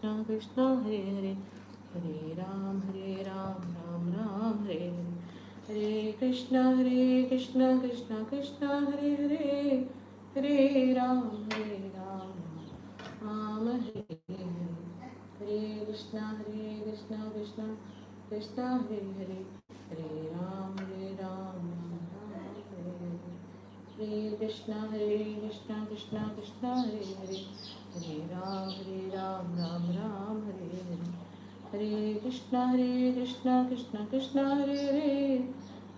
कृष्ण कृष्ण हरे हरे, हरे राम राम राम हरे हरे, हरे कृष्ण कृष्ण कृष्ण हरे हरे, हरे राम राम राम हरे हरे, हरे कृष्ण कृष्ण कृष्ण हरे हरे, हरे राम राम राम हरे हरे, हरे कृष्ण कृष्ण कृष्ण हरे हरे, हरे राम राम हरे हरे, हरे कृष्ण कृष्ण कृष्ण हरे हरे,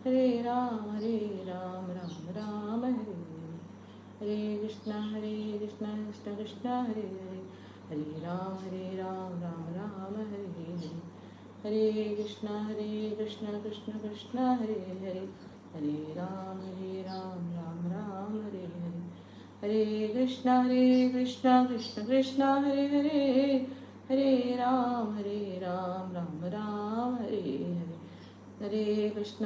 हरे राम राम हरे हरे, हरे कृष्ण कृष्ण कृष्ण हरे हरे, हरे राम राम हरे हरे, हरे कृष्ण कृष्ण कृष्ण हरे हरे, हरे राम राम हरे हरे, हरे कृष्ण कृष्ण कृष्ण हरे हरे, हरे राम राम हरे हरे, हरे कृष्ण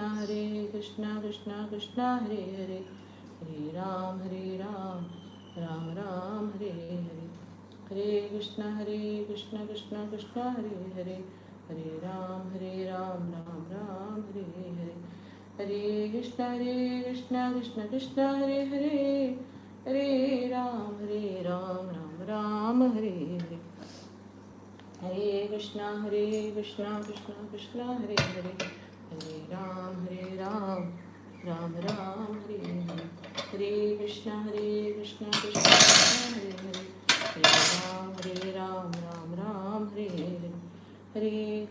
कृष्ण कृष्ण हरे हरे, हरे राम राम हरे हरे, हरे कृष्ण कृष्ण कृष्ण हरे हरे, हरे राम राम हरे हरे, हरे कृष्ण कृष्ण कृष्ण हरे हरे, हरे राम राम हरे हरे, हरे कृष्णा कृष्ण कृष्ण हरे हरे, हरे राम राम हरे हरे, हरे कृष्णा कृष्ण कृष्ण हरे हरे, हरे राम राम हरे हरे, हरे कृष्णा कृष्ण कृष्ण हरे हरे, हरे राम राम हरे हरे, हरे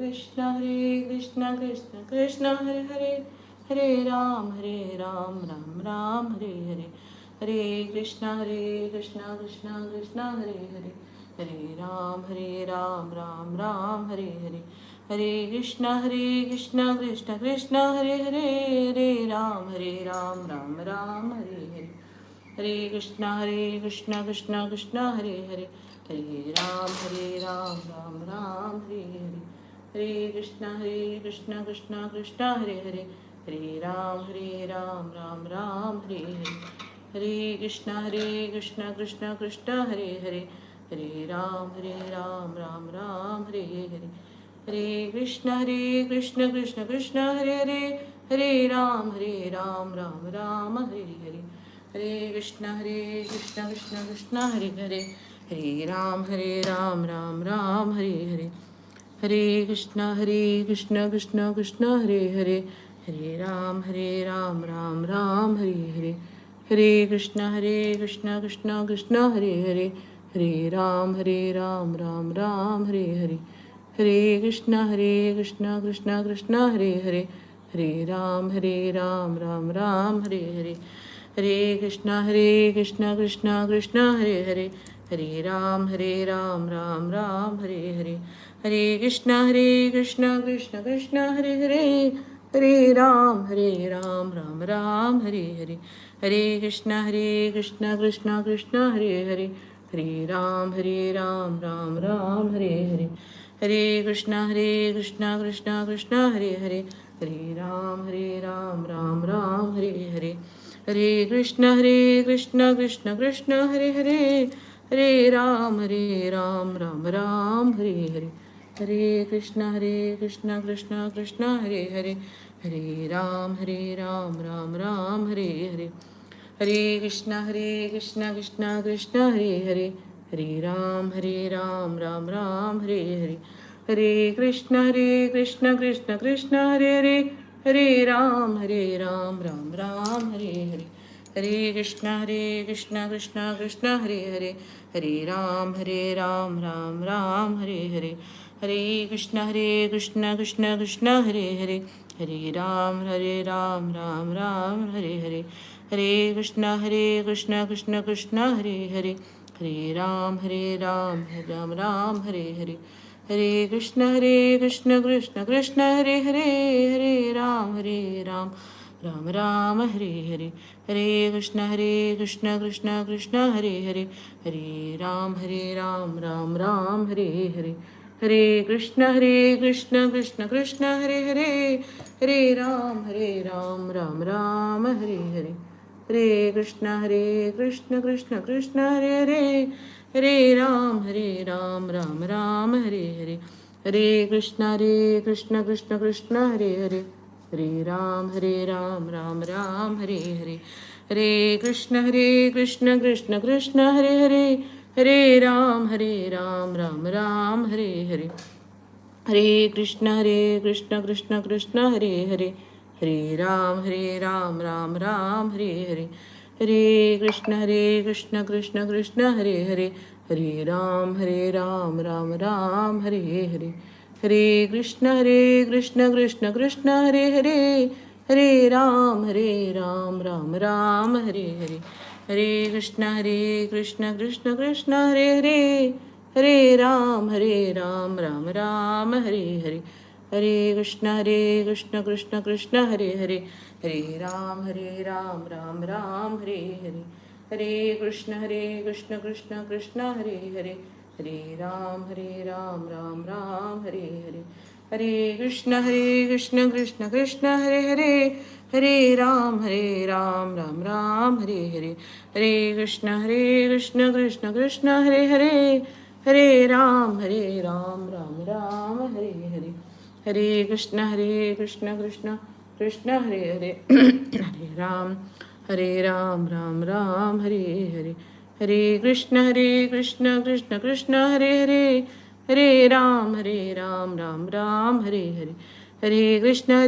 कृष्णा कृष्ण कृष्ण हरे हरे, हरे राम राम हरे हरे, हरे कृष्ण कृष्ण कृष्ण हरे हरे, हरे राम राम हरे हरे, हरे कृष्ण कृष्ण कृष्ण हरे हरे, हरे राम राम हरे हरे, हरे कृष्ण कृष्ण कृष्ण हरे हरे, हरे राम राम हरे हरे, हरे कृष्ण कृष्ण कृष्ण हरे हरे, हरे राम राम हरे हरे, हरे कृष्ण कृष्ण कृष्ण हरे हरे, हरे राम राम हरे हरे, हरे कृष्ण कृष्ण कृष्ण हरे हरे, हरे राम राम हरे हरे, हरे कृष्ण कृष्ण कृष्ण हरे हरे, हरे राम राम हरे हरे, हरे कृष्ण कृष्ण कृष्ण हरे हरे, हरे राम राम हरे हरे, हरे कृष्ण कृष्ण कृष्ण हरे हरे, हरे राम राम हरे हरे, हरे कृष्ण कृष्ण कृष्ण हरे हरे, हरे राम राम हरे हरे, हरे कृष्ण कृष्ण कृष्ण हरे हरे, हरे राम राम हरे हरे, हरे कृष्ण कृष्ण कृष्ण हरे हरे, हरे राम राम हरे हरे, हरे कृष्ण कृष्ण कृष्ण हरे हरे, हरे राम राम हरे हरे, हरे कृष्ण कृष्ण कृष्ण हरे हरे, हरे राम राम हरे हरे, हरे कृष्ण कृष्ण कृष्ण हरे हरे, हरे राम राम हरे हरे, हरे कृष्ण कृष्ण कृष्ण हरे हरे, हरे राम राम हरे हरे, हरे कृष्ण कृष्ण कृष्ण हरे हरे, हरे राम राम हरे हरे, हरे कृष्ण कृष्ण कृष्ण हरे हरे, हरे राम राम हरे हरे, हरे कृष्ण कृष्ण कृष्ण हरे हरे, हरे राम राम हरे हरे, हरे कृष्ण कृष्ण कृष्ण हरे हरे, हरे राम राम हरे हरे, हरे कृष्ण कृष्ण कृष्ण हरे हरे, हरे राम राम राम हरे हरे, हरे कृष्ण कृष्ण कृष्ण हरे हरे, हरे राम राम हरे हरे, हरे कृष्ण कृष्ण कृष्ण हरे हरे, हरे राम राम हरे हरे, हरे कृष्ण कृष्ण कृष्ण हरे हरे, हरे राम राम हरे हरे, हरे कृष्ण कृष्ण कृष्ण हरे हरे, हरे राम राम हरे हरे, हरे कृष्ण कृष्ण कृष्ण हरे हरे, हरे राम राम हरे हरे, हरे कृष्ण कृष्ण कृष्ण हरे हरे, हरे राम राम हरे हरे, हरे कृष्ण कृष्ण कृष्ण हरे हरे, हरे राम राम हरे हरे, हरे कृष्ण कृष्ण कृष्ण हरे हरे, हरे राम राम हरे हरे, हरे कृष्ण कृष्ण कृष्ण हरे हरे, हरे राम राम हरे हरे, हरे कृष्ण कृष्ण कृष्ण हरे हरे, हरे राम राम हरे हरे, हरे कृष्ण कृष्ण कृष्ण हरे हरे, हरे राम राम हरे हरे, हरे कृष्ण कृष्ण कृष्ण हरे हरे, हरे राम राम हरे हरे, हरे कृष्ण कृष्ण कृष्ण हरे हरे, हरे राम राम हरे हरे, हरे कृष्ण कृष्ण कृष्ण हरे हरे, हरे राम राम हरे हरे, हरे कृष्ण कृष्ण कृष्ण हरे हरे, हरे राम राम हरे हरे, हरे कृष्ण कृष्ण कृष्ण हरे हरे, हरे राम राम हरे हरे,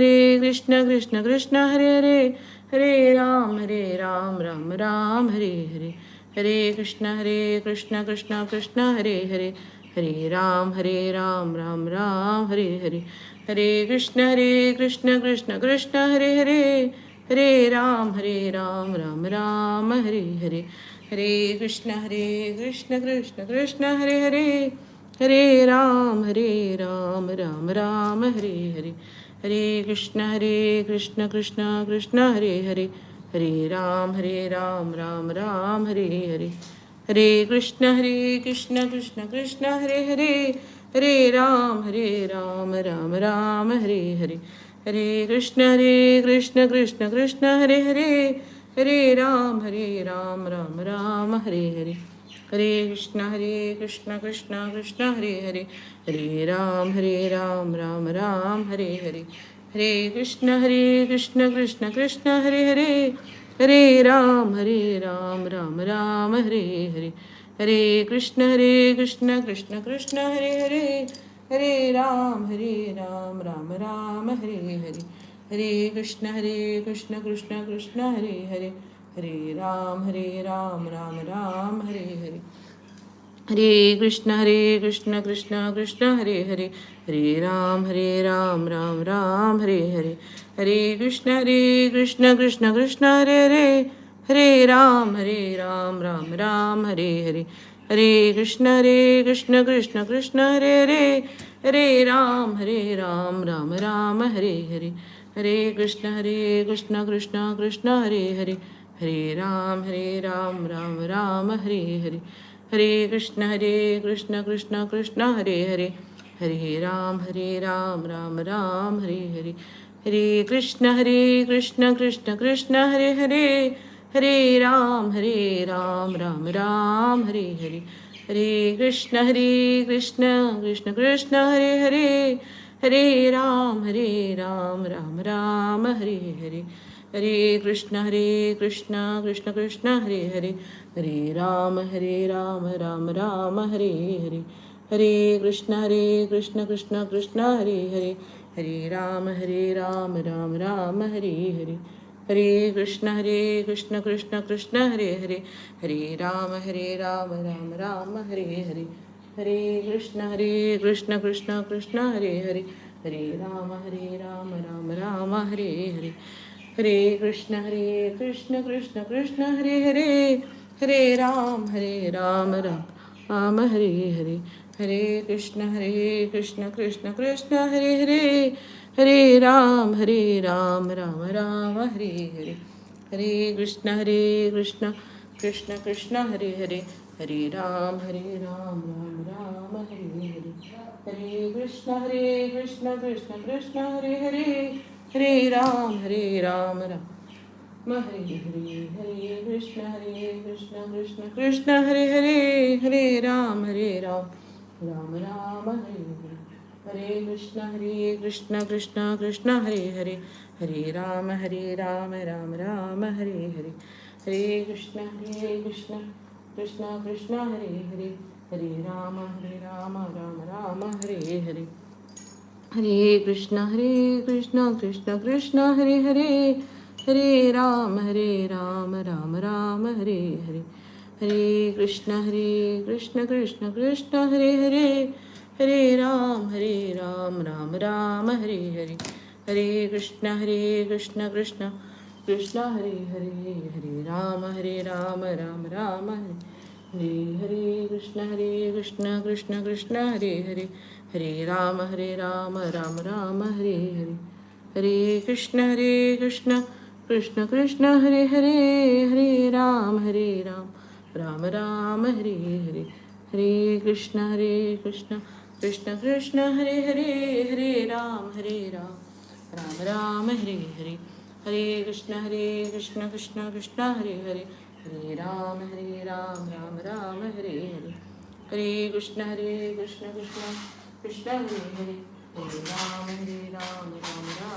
हरे कृष्ण कृष्ण कृष्ण हरे हरे, हरे राम राम हरे हरे, हरे कृष्ण कृष्ण कृष्ण हरे हरे, हरे राम राम हरे हरे, हरे कृष्ण कृष्ण कृष्ण हरे हरे, हरे राम राम हरे हरे, हरे कृष्ण कृष्ण कृष्ण हरे हरे, हरे राम राम हरे हरे, हरे कृष्ण कृष्ण कृष्ण हरे हरे, हरे राम राम हरे हरे, हरे कृष्ण कृष्ण कृष्ण हरे हरे, हरे राम राम हरे हरे, हरे कृष्ण कृष्ण कृष्ण हरे हरे, हरे राम राम हरे हरे, हरे कृष्ण कृष्ण कृष्ण हरे हरे, हरे राम राम हरे हरे, हरे कृष्ण कृष्ण कृष्ण हरे हरे, हरे राम राम हरे हरे, हरे कृष्ण कृष्ण कृष्ण हरे हरे, हरे राम राम हरे हरे, हरे कृष्ण कृष्ण कृष्ण हरे हरे, हरे राम राम हरे हरे, हरे कृष्ण कृष्ण कृष्ण हरे हरे, हरे राम राम हरे हरे, हरे कृष्ण कृष्ण कृष्ण हरे हरे, हरे राम राम हरे हरे, हरे कृष्ण कृष्ण कृष्ण हरे हरे, हरे राम राम हरे हरे, हरे कृष्ण कृष्ण कृष्ण हरे हरे, हरे राम राम हरे हरे, हरे कृष्ण कृष्ण कृष्ण हरे हरे, हरे राम राम हरे हरे, हरे कृष्ण कृष्ण कृष्ण हरे हरे, हरे राम राम हरे हरे, हरे कृष्ण कृष्ण कृष्ण हरे हरे, हरे राम राम राम हरे हरे, हरे कृष्ण कृष्ण कृष्ण हरे हरे, हरे राम राम राम हरे हरे, हरे कृष्ण कृष्ण कृष्ण हरे हरे, हरे राम राम राम हरे हरे, हरे कृष्ण कृष्ण कृष्ण हरे हरे, हरे राम राम राम हरे हरे, हरे कृष्ण कृष्ण कृष्ण हरे हरे, हरे राम राम राम हरे हरे, हरे कृष्ण कृष्ण कृष्ण हरे हरे, हरे राम राम राम हरे हरे, हरे कृष्ण कृष्ण कृष्ण हरे हरे, हरे राम राम राम हरे हरे, हरे कृष्ण कृष्ण कृष्ण हरे हरे, हरे राम राम हरे हरे, हरे कृष्ण कृष्ण कृष्ण हरे हरे, हरे राम राम राम हरे हरे, हरे कृष्ण कृष्ण कृष्ण हरे हरे, हरे राम राम राम हरे हरे, हरे कृष्ण कृष्ण कृष्ण हरे हरे, हरे राम राम राम हरे हरे, हरे कृष्ण कृष्ण कृष्ण हरे हरे, हरे राम राम राम हरे हरे, हरे कृष्ण कृष्ण कृष्ण हरे हरे, हरे राम राम राम हरे हरे, हरे कृष्ण कृष्ण कृष्ण हरे हरे, हरे राम राम राम हरे हरे, हरे कृष्ण कृष्ण कृष्ण हरे हरे, हरे राम राम राम हरे हरे, हरे कृष्ण कृष्ण कृष्ण हरे हरे, हरे राम राम राम हरे हरे, हरे कृष्ण कृष्ण कृष्ण हरे हरे, हरे राम राम राम हरे हरे, हरे कृष्ण कृष्ण कृष्ण हरे हरे, हरे राम राम राम हरे हरे, हरे कृष्ण कृष्ण कृष्ण हरे हरे, हरे राम राम हरे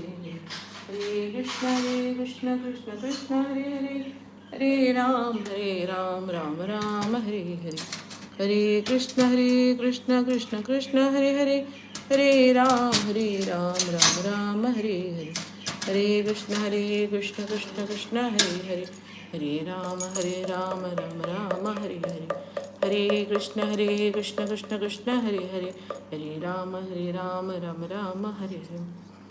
हरे, हरे कृष्ण कृष्ण कृष्ण हरे हरे, हरे राम राम हरे हरे, हरे कृष्ण कृष्ण कृष्ण हरे हरे, हरे राम राम हरे हरे, हरे कृष्ण कृष्ण कृष्ण हरे हरे, हरे राम राम हरे हरे, हरे कृष्ण कृष्ण कृष्ण हरे हरे, हरे राम राम राम हरे हरे। कृष्ण कृष्ण कृष्ण हरे हरे, हरे राम राम राम हरे हरे, हरे कृष्ण कृष्ण कृष्ण हरे हरे, हरे राम राम राम हरे हरे,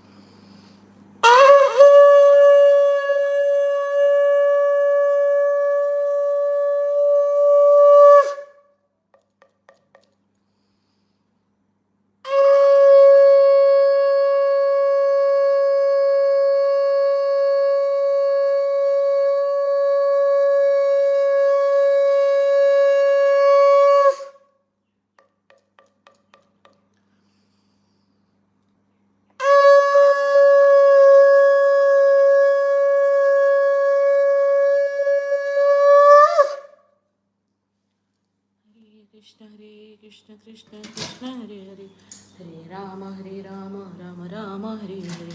हरे कृष्ण कृष्ण कृष्ण हरे हरे, हरे राम राम राम हरे हरे, हरे कृष्ण कृष्ण कृष्ण हरे हरे, हरे राम राम राम हरे हरे,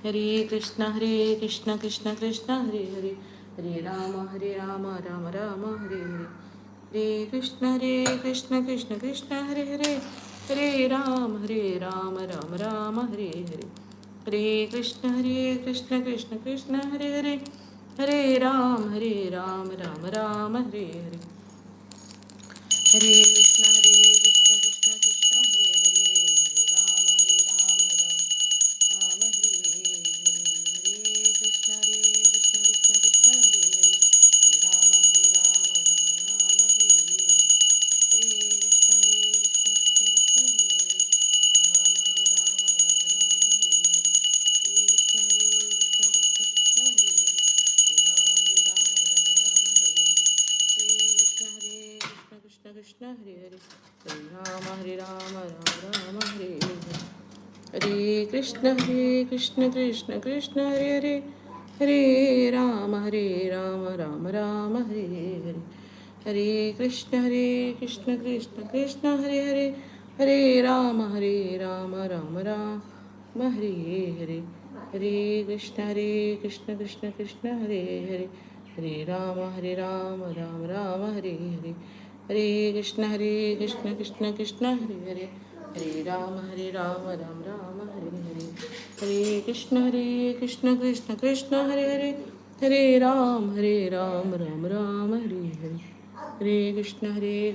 हरे कृष्ण कृष्ण कृष्ण हरे हरे, हरे राम राम हरे हरे, हरे कृष्ण कृष्ण कृष्ण हरे हरे, हरे राम राम हरे हरे, हरे कृष्ण कृष्ण कृष्ण हरे हरे, राम राम हरे हरे, हरे कृष्ण कृष्ण कृष्ण हरे हरे, हरे राम हरे हरे, हरे कृष्ण कृष्ण हरे हरे, हरे राम राम हरे हरे, हरे कृष्ण कृष्ण कृष्ण हरे हरे, हरे राम राम राम हरे हरे, हरे कृष्ण कृष्ण कृष्ण हरे हरे, हरे राम राम राम हरे हरे, हरे कृष्ण कृष्ण कृष्ण हरे हरे, हरे राम राम राम हरे हरे, हरे कृष्ण कृष्ण कृष्ण हरे हरे, हरे राम राम राम हरे हरे, हरे कृष्ण कृष्ण कृष्ण हरे हरे, हरे राम राम राम हरे हरे, हरे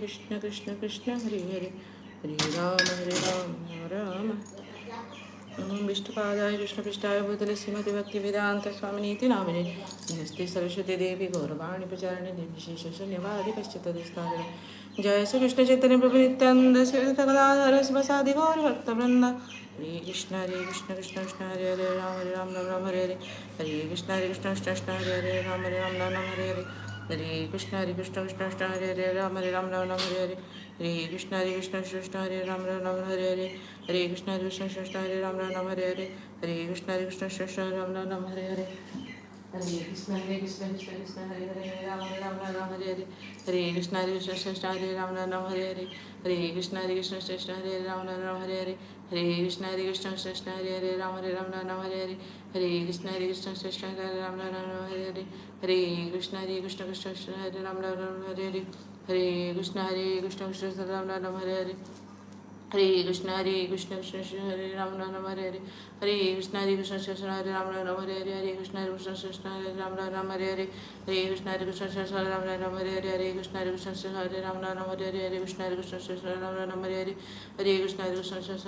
कृष्ण कृष्ण कृष्ण हरे हरे, हरे राम राम नमो विष्णुपादाय कृष्णपृष्ठाय भूतले श्रीमति भक्तिवेदांत स्वामिनीति नामिने नमस्ते सरस्वती देवी गौरवाणी प्रचारिणे निर्विशेष शून्यवादी पश्चितदिस्तारिणे जय श्री कृष्ण चैतन्य प्रभु नित्यानंद श्री गदाधर शिवसादि गौर भक्तवृंद हरे कृष्ण कृष्ण कृष्ण हरे हरे राम राम हरे हरे, हरे कृष्ण कृष्ण कृष्ण हरे हरे राम राम हरे हरे, हरे कृष्ण कृष्ण कृष्ण हरे हरे राम राम हरे हरे, हरे कृष्ण कृष्ण हरे राम हरे हरे, हरे कृष्ण कृष्ण कृष्ण हरे राम हरे हरे, हरे Krishna Krishna Krishna Ram Hare Hare, Hare Krishna Krishna Krishna Hare Hare Rama Rama Rama Hare Hare Hare Krishna Krishna Hare Rama Rama Hare Hare Hare Krishna Krishna Hare Rama Rama Hare Hare Hare Krishna Krishna Hare Rama Rama Hare Hare Hare Krishna Krishna Hare Rama Rama Hare Hare Hare Krishna Krishna Hare Rama Rama Hare Hare Hare Krishna Krishna Hare Rama Rama Hare Hare Hare Krishna Krishna Hare Ram Ram Hare Hare Hare Krishna Krishna Hare Ram Ram Hare Hare Hare Krishna Krishna Hare Ram Ram Hare Hare Hare Krishna Krishna Hare Ram Ram Hare Hare Hare Krishna Krishna Hare Ram Ram Hare Hare Hare Krishna Krishna Hare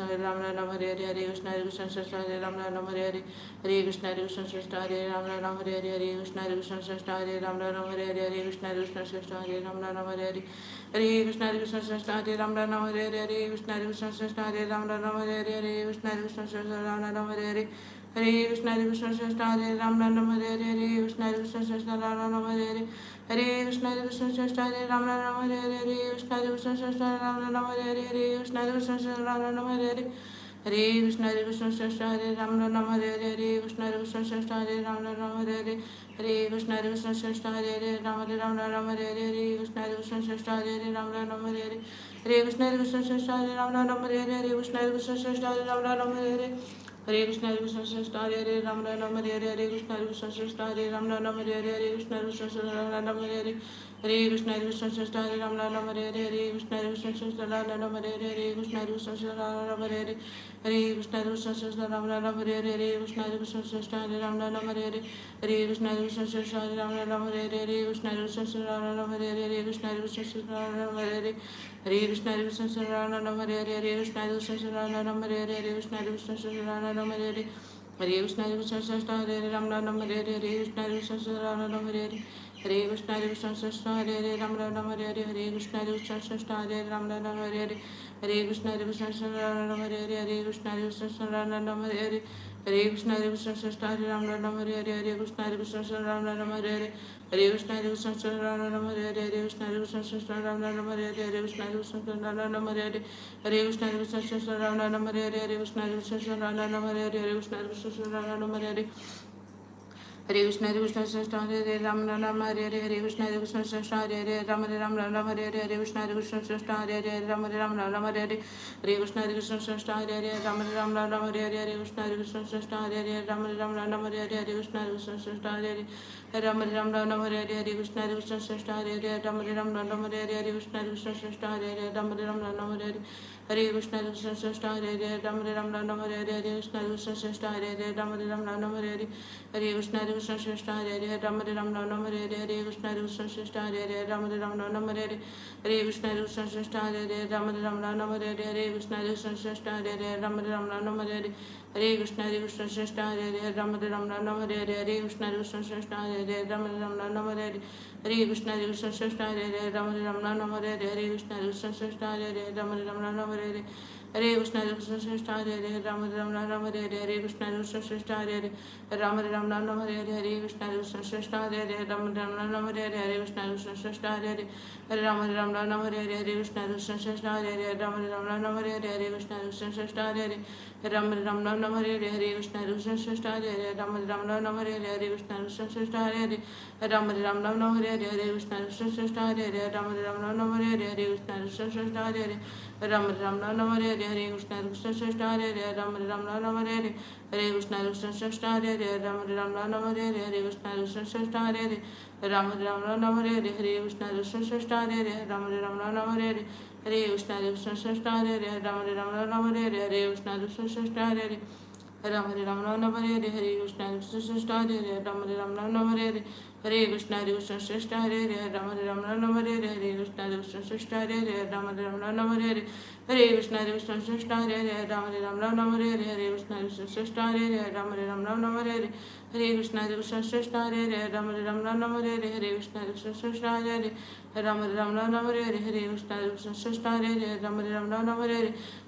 Ram Ram Hare Hare Hare Krishna Krishna Hare Ram Ram Hare Hare Hare Krishna Krishna Hare Ram Ram Hare Hare Hare Krishna Krishna Hare Ram Ram Hare Hare Hare Krishna Krishna Hare Ram Ram Hare Hare Hare Krishna Krishna Hare Ram Ram Hare Hare Hare Krishna Krishna Hare Ram Ram Hare Hare Hare Krishna Krishna Hare Ram Ram Hare Hare Hare Krishna Krishna Hare Ram Ram Hare Hare Hare Krishna Krishna Hare Ram Ram Hare Hare Hare Krishna Krishna Hare Ram Ram Hare Hare Hare Krishna Krishna Hare Ram Ram Hare Hare Hare Krishna Krishna Hare Ram Ram Hare Hare Hare Krishna Krishna Hare Ram Ram Hare Hare Hare Krishna Krishna Hare Ram Ram Hare Hare Hare Krishna Krishna Hare Ram Ram Hare Hare Hare Krishna Krishna Hare Ram Ram Hare Hare Hare Krishna Krishna Hare Ram Ram Hare Hare Hare Krishna Krishna Hare Ram Ram Hare Hare Hare Krishna Krishna Hare Ram Ram Hare Hare Hare Krishna Krishna Hare Ram Ram Hare Hare Hare Krishna Krishna Hare Ram Ram Hare Hare Hare Krishna Krishna Hare Ram Ram Hare Hare Hare Krishna Krishna Hare Ram Ram Hare Hare Hare Krishna Krishna Hare Ram Ram Hare Hare Hare Krishna Krishna Hare Ram Ram Hare Hare Hare Krishna Krishna Hare Ram Ram Hare Hare Hare Krishna Krishna Hare Ram Ram Hare Hare Hare Krishna Krishna Hare Ram Ram Hare Hare Hare Krishna Krishna Hare Ram Ram Hare Hare Hare Krishna Krishna Hare Ram Hare Hare Hare Krishna Krishna Hare Ram Hare Hare Hare Krishna Krishna Hare Ram Hare Hare Hare Krishna Krishna Hare Ram Hare Hare Hare Krishna Krishna Hare Ram Ram Hare Hare Hare Krishna Krishna Hare Ram Hare Hare Hare Krishna Krishna Hare Ram Ram Hare Hare Hare Krishna Krishna Hare Ram Ram Hare Hare Hare Krishna Krishna Hare Ram Hare Hare Hare Krishna Krishna Hare Ram Hare Hare Hare Krishna Krishna Hare Ram Ram Hare Hare Hare Krishna Krishna Hare Ram Ram Hare Hare Hare Krishna Krishna Hare Ram Hare Hare Hare Krishna Krishna Hare Ram Hare Hare Hare Krishna Krishna Hare Ram Hare Hare Hare Krishna Krishna Hare Ram Hare Hare Hare Krishna Krishna Hare Ram Hare Hare Hare Krishna Krishna Hare Ram Hare Hare Hare Krishna Hare Ram Ram Hare Hare Hare Krishna Krishna Hare Ram Ram Hare Hare Hare Krishna Krishna Hare Ram Ram Hare Hare Hare Krishna Krishna Hare Ram Ram Hare Hare Hare Krishna Krishna Hare Ram Ram Hare Hare Hare Krishna Krishna Hare Ram Ram Hare Hare Hare Krishna Krishna Hare Ram Ram Hare Hare Hare Krishna Krishna Hare Ram Ram Hare Hare Hare Krishna Krishna Hare Ram Ram Hare Hare Hare Krishna Krishna Hare Ram Ram Hare Hare Hare Krishna Krishna Hare Ram Ram Hare Hare Hare Krishna Krishna Hare Ram Ram Hare Hare Hare Krishna Krishna Hare Ram Ram Hare Hare Hare Krishna Krishna Hare Ram Ram Hare Hare Hare Krishna Krishna Hare Ram Ram Hare Hare Hare Krishna Krishna Hare Ram Ram Hare Hare Hare Krishna Krishna Hare Ram Ram Hare Hare Hare Krishna Krishna Hare Ram Ram Hare Hare Hare Krishna Krishna Hare Ram Ram Hare Hare Hare Krishna Krishna Hare Ram Ram Hare Hare Hare Krishna Krishna Hare Ram Ram Hare Hare Hare Krishna Krishna Hare Hare Ram Ram Hare Hare Hare Krishna Krishna Hare Ram Ram Hare Hare Hare Krishna Krishna Hare Ram Ram Hare Hare Hare Krishna Krishna Hare Ram Ram Hare Hare Hare Krishna Krishna Hare Ram Ram Hare Hare Hare Krishna Krishna Hare Ram Ram Hare Hare Hare Krishna Krishna Hare Ram Ram Hare Hare Hare Krishna Krishna Hare Ram Ram Hare Hare Hare Krishna Krishna Hare Ram Ram Hare Hare Hare Krishna Krishna Hare Ram Ram Hare Hare Hare Krishna Krishna Hare Ram Ram Hare Hare Hare Krishna Krishna Hare Ram Ram Hare Hare Hare Krishna Krishna Hare Ram Ram Hare Hare Hare Krishna Krishna Hare Ram Ram Hare Hare Hare Krishna Krishna Hare Ram Ram Hare Hare Hare Krishna Krishna Hare Ram Ram Hare Hare Hare Krishna Krishna Hare Ram Ram Hare Hare Hare Krishna Krishna Hare Ram Ram Hare Hare Hare Krishna Krishna Hare Ram Ram Hare Hare Hare Krishna Krishna Hare Ram Ram Hare Hare Hare Krishna Krishna Hare Ram Ram Hare Hare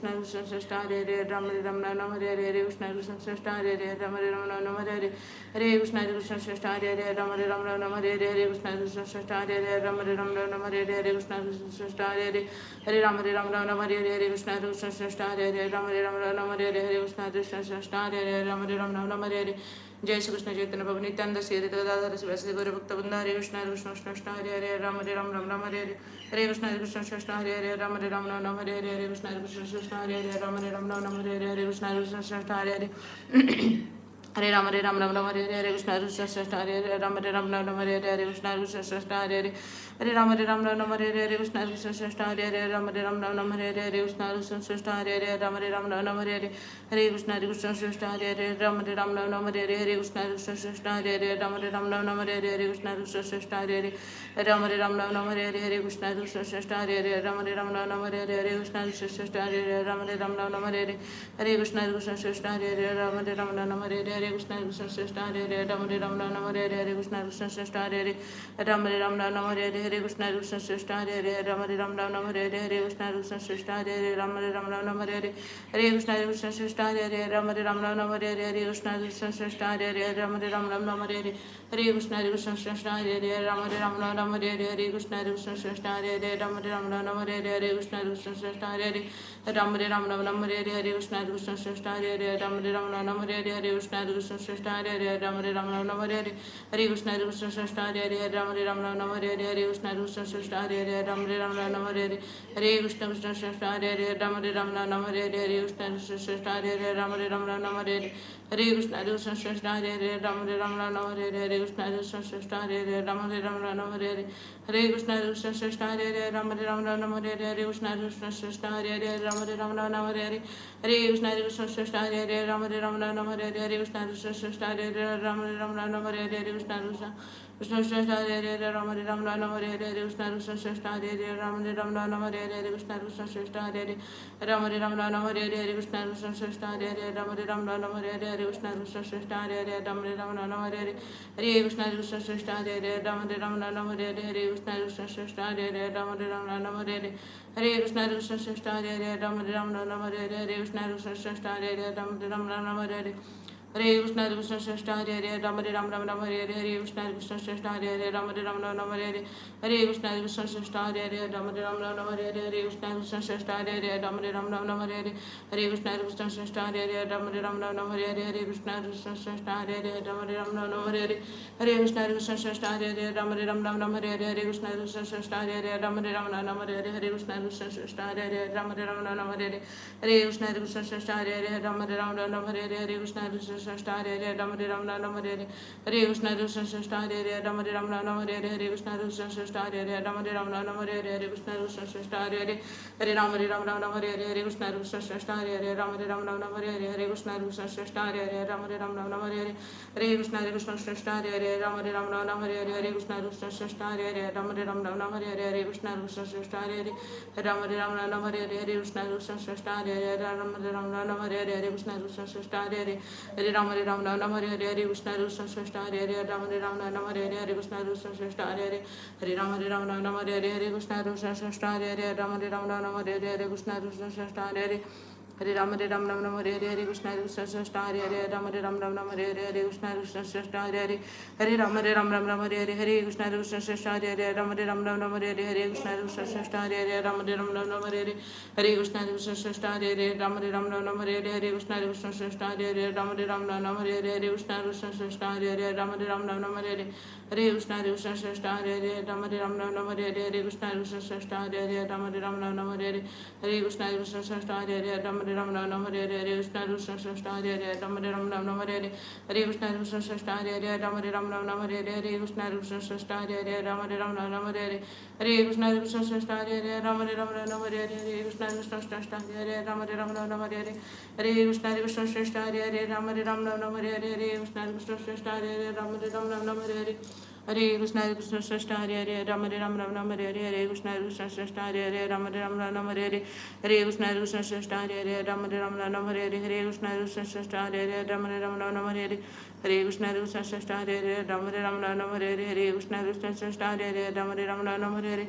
Krishna हरे कृष्ण कृष्ण हरे हरे राम राम हरे हरे हरे कृष्ण कृष्ण कृष्ण हरे हरे राम राम हरे हरे हरे कृष्ण हरे कृष्ण कृष्ण हरे हरे राम राम हरे हरे हरे कृष्ण कृष्ण कृष्ण हरे हरे राम राम हरे हरे हरे कृष्ण कृष्ण कृष्ण हरे हरे हरे राम हरे हरे हरे कृष्ण कृष्ण कृष्ण हरे हरे राम राम हरे हरे हरे कृष्ण कृष्ण कृष्ण हरे हरे राम राम हरे हरे जय श्री कृष्ण चैतन्य प्रभु नित्यानंद श्री अद्वैत गदाधर शिवासादि गौर भक्त वृंद हरे कृष्ण कृष्ण कृष्ण हरे हरे राम राम हरे हरे हरे कृष्ण कृष्ण कृष्ण हरे हरे राम राम हरे हरे हरे कृष्ण कृष्ण कृष्ण हरे हरे राम राम हरे हरे हरे कृष्ण कृष्ण कृष्ण हरे हरे हरे राम हरे Ram Hare Hare Hare Krishna Krishna Krishna Hare Hare Ram Ram Hare Hare Hare Krishna Krishna Krishna Hare Hare Hare Ram Hare Hare Hare Krishna Krishna Krishna Hare Hare Ram Ram Hare Hare Hare Krishna Krishna Krishna Hare Hare Ram Ram Hare Hare Hare Krishna Krishna Krishna Hare Hare Ram Ram Hare Hare Hare Krishna Krishna Krishna Hare Hare Ram Ram Hare Hare Hare Krishna Krishna Krishna Hare Hare Ram Ram Hare Hare Hare Krishna Krishna Krishna Hare Hare Ram Ram Hare Hare Hare Krishna Krishna Krishna Hare Hare Ram Ram Hare Hare Hare Krishna Krishna Krishna Hare Hare Ram Ram Hare Hare Hare Krishna Krishna Krishna Hare Hare Ram Ram Hare Hare Hare Krishna Krishna Krishna Hare Hare Ram Ram Hare Hare Hare Krishna Krishna Krishna Hare Hare Ram Ram Hare Hare Hare Krishna Krishna Krishna Hare Hare Ram Ram Hare Hare Hare Krishna Krishna Krishna Hare Hare Ram Ram Hare Hare Hare Krishna Krishna Krishna Hare Hare Ram Ram Hare Hare Hare Krishna Krishna Krishna Hare Hare Ram Ram Hare Hare Hare Krishna Krishna Krishna Hare Hare Ram Ram Hare Hare Hare Krishna Krishna Krishna Hare Hare Ram Ram Hare Hare Hare Krishna Krishna Krishna Hare Hare Ram Ram Hare Hare Hare Krishna Krishna Krishna Hare Hare Ram Ram Hare Hare Hare Krishna Krishna Krishna Hare Hare Ram Ram Hare Hare Hare Krishna Krishna Krishna Hare Hare Ram Ram Hare Hare Hare Krishna Krishna Krishna Hare Hare Ram Ram Hare Hare Hare Krishna Krishna Krishna Hare Hare Ram Ram Hare Hare Hare Krishna Krishna Krishna Hare Hare Ram Ram Hare Hare Hare Krishna Krishna Krishna Hare Hare Ram Ram Hare Hare Hare Krishna Krishna Krishna Hare Hare Ram Ram Hare Hare Hare Krishna Krishna Krishna Hare Hare Ram Ram Hare Hare Hare Krishna Krishna Krishna Hare Hare Ram Ram Hare Hare Hare Krishna Krishna Krishna Hare Hare Ram Ram Hare Hare Hare Krishna Krishna Krishna Krishna Hare Hare Ram Ram Hare Hare Hare Krishna Krishna Krishna Hare Hare Ram Ram Hare Hare Hare Krishna Krishna Krishna Hare Hare Ram Ram Hare Hare Hare Krishna Krishna Krishna Hare Hare Ram Ram Hare Hare Hare Krishna Krishna Krishna Hare Hare Ram Ram Hare Hare Hare Krishna Krishna Krishna Hare Hare Ram Ram Hare Hare Hare Krishna Krishna Krishna Hare Hare Ram Ram Hare Hare Hare Krishna Krishna Krishna Hare Hare Ram Ram Hare Hare Hare Krishna Krishna Krishna Hare Hare Ram Ram Hare Hare Hare Krishna Krishna Krishna Hare Hare Ram Ram Hare Hare Hare Krishna Krishna Krishna Hare Hare Ram Ram Hare Hare Hare Krishna Krishna Krishna Hare Hare Ram Ram Hare Hare Hare Krishna Krishna Krishna Hare Hare Ram Ram Hare Hare Hare Krishna Krishna Krishna Hare Hare Ram Ram Hare Hare Hare Krishna Krishna Krishna Hare Hare Ram Ram Hare Hare Hare Krishna Krishna Krishna Hare Hare Ram Ram Hare Hare Hare Krishna Krishna Krishna Hare Hare Ram Ram Hare Hare Hare Krishna Krishna Krishna Hare Hare Ram Ram Hare Hare Hare Krishna Krishna Krishna Hare Hare Ram Ram Hare Hare Hare Krishna Krishna Krishna Hare Hare Ram Ram Hare Hare Hare Krishna Krishna Krishna Hare Hare Ram Ram Hare Hare Hare Krishna Krishna Krishna Hare Hare Ram Ram Hare Hare Hare Krishna Krishna Krishna Hare Hare Hare Ram Hare Hare Hare Krishna Krishna Krishna Hare Hare Ram Ram Hare Hare Hare Krishna Krishna Krishna Hare Hare Ram Ram Hare Hare Hare Krishna Krishna Krishna Hare Hare Ram Ram Hare Hare Hare Krishna Krishna Krishna Hare Hare Ram Ram Hare Hare Hare Krishna Krishna Krishna Hare Hare Ram Ram Hare Hare Hare Krishna Krishna Krishna Hare Hare Ram Ram Hare Hare Hare Krishna Krishna Krishna Hare Hare Hare Ram Hare Hare Hare Krishna Krishna Krishna Hare Hare Ram Ram Hare Hare Hare Krishna Krishna Krishna Hare Hare Hare Ram Hare Hare Hare Krishna Krishna Krishna Hare Hare Ram Ram Hare Hare Hare Krishna Krishna Krishna Hare Hare Hare Ram Hare Hare Hare Krishna Krishna Krishna Hare Hare Ram Ram Hare Hare Hare Krishna Krishna Krishna Hare Hare Hare Ram Hare Hare Hare Krishna Krishna Krishna Hare Hare Ram Ram Hare Hare Hare Krishna Krishna Krishna Hare Hare Ram Ram Hare Hare Hare Krishna Krishna Krishna Hare Hare Ram Ram Hare Hare Hare Krishna Krishna Krishna Hare Hare Ram Ram Hare Hare Hare Krishna Krishna Krishna Hare Hare Ram Ram Hare Hare Hare Krishna Krishna Krishna Hare Hare Ram Ram Hare Hare Hare Krishna Krishna Krishna Hare Hare Ram Ram Hare Hare Hare Krishna Krishna Krishna Hare Hare Ram Ram Hare Hare Hare Krishna Krishna Krishna Hare Hare Ram Ram Hare Hare Hare Krishna Krishna Krishna Hare Hare Ram Ram Hare Hare Hare Krishna Krishna Krishna Hare Hare Ram Ram Hare Hare Hare Krishna Krishna Krishna Hare Hare Ram Ram Hare Hare Hare Krishna Krishna Krishna Hare Hare Ram Ram Hare Hare Hare Krishna Krishna Krishna Hare Hare Ram Ram Hare Hare Hare Krishna Krishna Krishna Hare Hare Ram Ram Hare Hare Hare Krishna Krishna Krishna Hare Hare Ram Ram Hare Hare Hare Krishna Krishna Krishna Hare Hare Ram Ram Hare Hare Hare Krishna Krishna Krishna Hare Hare Ram Ram Hare Hare Hare Krishna Krishna Krishna Hare Hare Ram Ram Hare Hare Hare Krishna Krishna Krishna Hare Hare Ram Ram Hare Hare Hare Krishna Krishna Krishna Hare Hare Ram Ram Hare Hare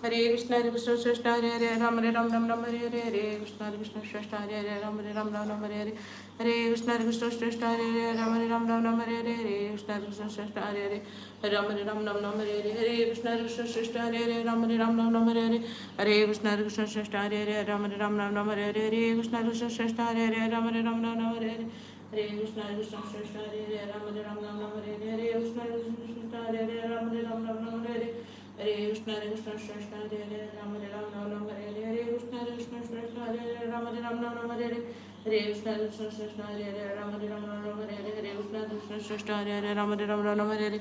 Hare Krishna Krishna Hare Hare Ram Ram Ram Ram Hare Hare Hare Krishna Krishna Hare Hare Ram Ram Ram Ram Hare Hare Hare Krishna Krishna Hare Hare Ram Ram Ram Ram Hare Hare Hare Krishna Krishna Hare Hare Ram Ram Ram Ram Hare Hare Hare Krishna Krishna Hare Hare Ram Ram Ram Ram Hare Hare Hare Krishna Krishna Hare Hare Ram Ram Ram Ram Hare Hare Hare Krishna Krishna Hare Hare Ram Ram Ram Ram Hare Hare Hare Krishna Krishna Hare Hare Ram Ram Ram Ram Hare Hare Hare Krishna Krishna Hare Hare Ram Ram Ram Ram Hare Hare Hare Krishna Krishna Hare Hare Ram Ram Ram Hare Hare Hare Krishna Krishna Hare Hare Ram Ram Ram Hare Hare Hare Krishna Krishna Hare Hare Ram Ram Ram Hare Hare